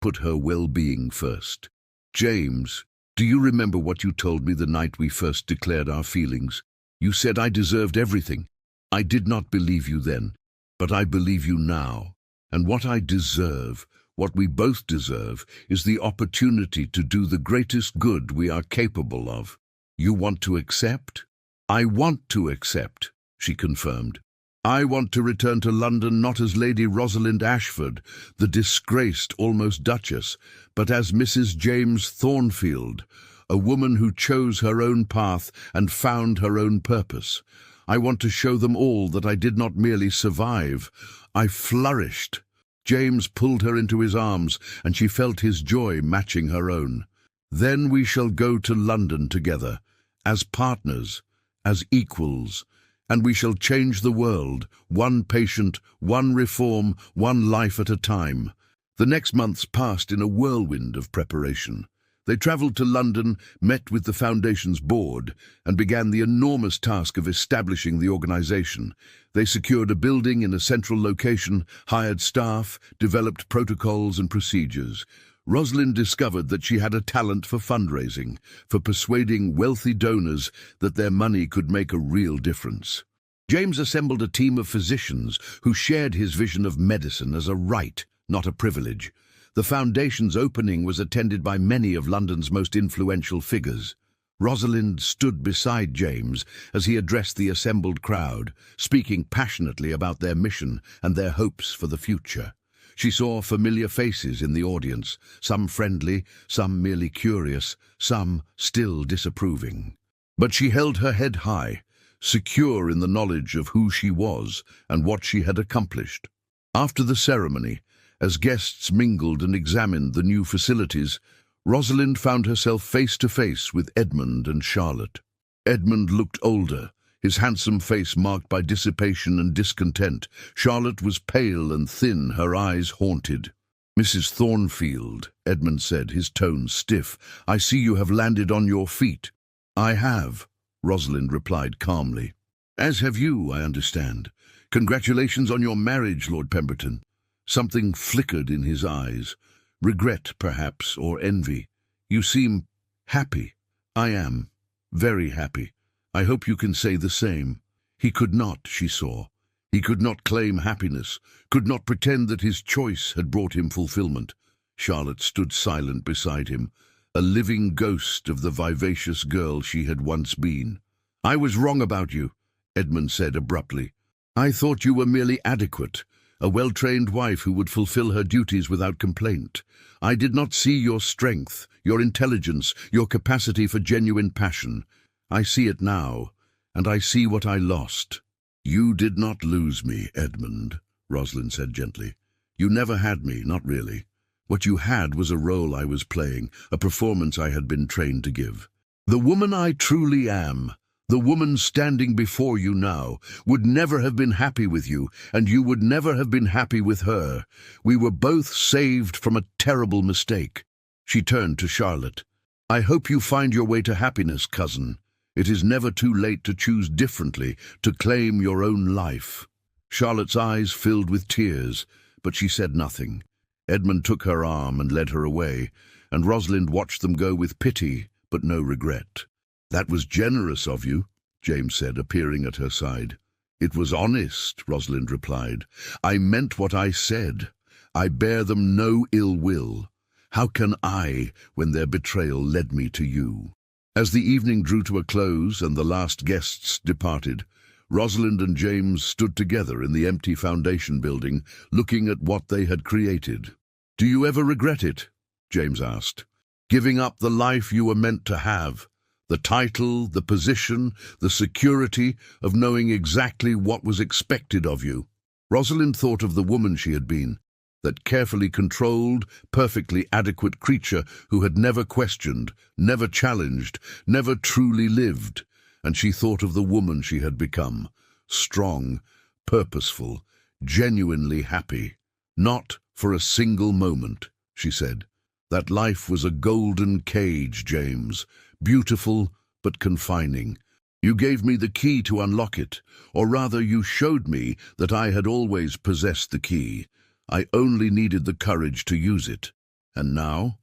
put her well-being first. James, do you remember what you told me the night we first declared our feelings? You said I deserved everything. I did not believe you then, but I believe you now. And what I deserve, what we both deserve, is the opportunity to do the greatest good we are capable of. You want to accept? I want to accept, she confirmed. I want to return to London not as Lady Rosalind Ashford, the disgraced almost Duchess, but as Mrs. James Thornfield, a woman who chose her own path and found her own purpose. I want to show them all that I did not merely survive, I flourished. James pulled her into his arms, and she felt his joy matching her own. Then we shall go to London together, as partners, as equals, and we shall change the world, one patient, one reform, one life at a time. The next months passed in a whirlwind of preparation. They travelled to London, met with the Foundation's board, and began the enormous task of establishing the organisation. They secured a building in a central location, hired staff, developed protocols and procedures. Rosalind discovered that she had a talent for fundraising, for persuading wealthy donors that their money could make a real difference. James assembled a team of physicians who shared his vision of medicine as a right, not a privilege. The Foundation's opening was attended by many of London's most influential figures. Rosalind stood beside James as he addressed the assembled crowd, speaking passionately about their mission and their hopes for the future. She saw familiar faces in the audience, some friendly, some merely curious, some still disapproving. But she held her head high, secure in the knowledge of who she was and what she had accomplished. After the ceremony, as guests mingled and examined the new facilities, Rosalind found herself face to face with Edmund and Charlotte. Edmund looked older, his handsome face marked by dissipation and discontent. Charlotte was pale and thin, her eyes haunted. Mrs. Thornfield, Edmund said, his tone stiff, I see you have landed on your feet. I have, Rosalind replied calmly. As have you, I understand. Congratulations on your marriage, Lord Pemberton. Something flickered in his eyes. Regret, perhaps, or envy. You seem happy. I am. Very happy. I hope you can say the same. He could not, she saw. He could not claim happiness, could not pretend that his choice had brought him fulfillment. Charlotte stood silent beside him, a living ghost of the vivacious girl she had once been. I was wrong about you, Edmund said abruptly. I thought you were merely adequate, a well-trained wife who would fulfill her duties without complaint. I did not see your strength, your intelligence, your capacity for genuine passion. I see it now, and I see what I lost." "You did not lose me, Edmund," Rosalind said gently. "You never had me, not really. What you had was a role I was playing, a performance I had been trained to give. The woman I truly am, the woman standing before you now, would never have been happy with you, and you would never have been happy with her. We were both saved from a terrible mistake." She turned to Charlotte. "I hope you find your way to happiness, cousin. It is never too late to choose differently, to claim your own life." Charlotte's eyes filled with tears, but she said nothing. Edmund took her arm and led her away, and Rosalind watched them go with pity, but no regret. "That was generous of you," James said, appearing at her side. "It was honest," Rosalind replied. "I meant what I said. I bear them no ill will. How can I, when their betrayal led me to you?" As the evening drew to a close and the last guests departed, Rosalind and James stood together in the empty foundation building, looking at what they had created. "Do you ever regret it?" James asked. "Giving up the life you were meant to have, the title, the position, the security of knowing exactly what was expected of you?" Rosalind thought of the woman she had been, that carefully controlled, perfectly adequate creature who had never questioned, never challenged, never truly lived. And she thought of the woman she had become, strong, purposeful, genuinely happy. "Not for a single moment," she said. "That life was a golden cage, James, beautiful but confining. You gave me the key to unlock it, or rather you showed me that I had always possessed the key. I only needed the courage to use it. And now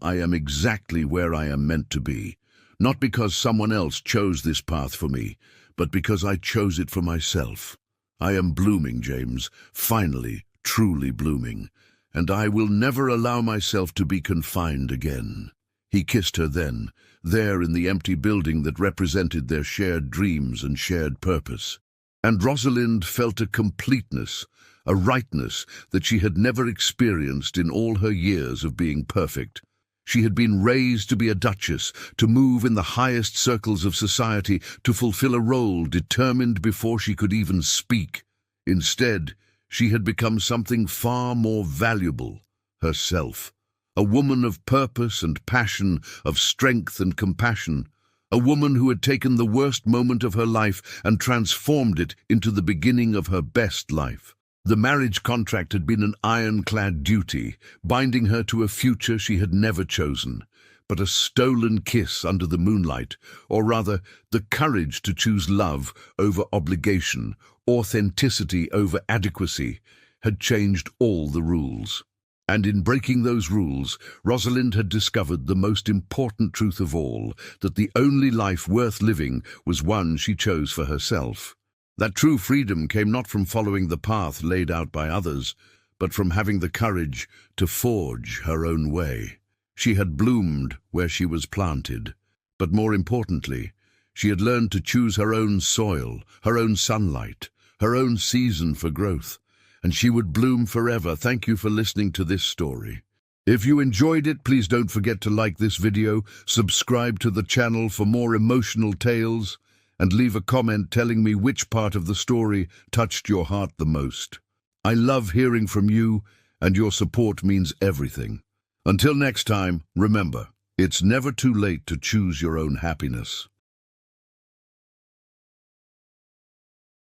I am exactly where I am meant to be. Not because someone else chose this path for me, but because I chose it for myself. I am blooming, James, finally, truly blooming, and I will never allow myself to be confined again." He kissed her then, there in the empty building that represented their shared dreams and shared purpose. And Rosalind felt a completeness, a rightness that she had never experienced in all her years of being perfect. She had been raised to be a duchess, to move in the highest circles of society, to fulfill a role determined before she could even speak. Instead, she had become something far more valuable, herself. A woman of purpose and passion, of strength and compassion. A woman who had taken the worst moment of her life and transformed it into the beginning of her best life. The marriage contract had been an ironclad duty, binding her to a future she had never chosen, but a stolen kiss under the moonlight, or rather, the courage to choose love over obligation, authenticity over adequacy, had changed all the rules. And in breaking those rules, Rosalind had discovered the most important truth of all, that the only life worth living was one she chose for herself. That true freedom came not from following the path laid out by others, but from having the courage to forge her own way. She had bloomed where she was planted, but more importantly, she had learned to choose her own soil, her own sunlight, her own season for growth, and she would bloom forever. Thank you for listening to this story. If you enjoyed it, please don't forget to like this video, subscribe to the channel for more emotional tales, and leave a comment telling me which part of the story touched your heart the most. I love hearing from you, and your support means everything. Until next time, remember, it's never too late to choose your own happiness.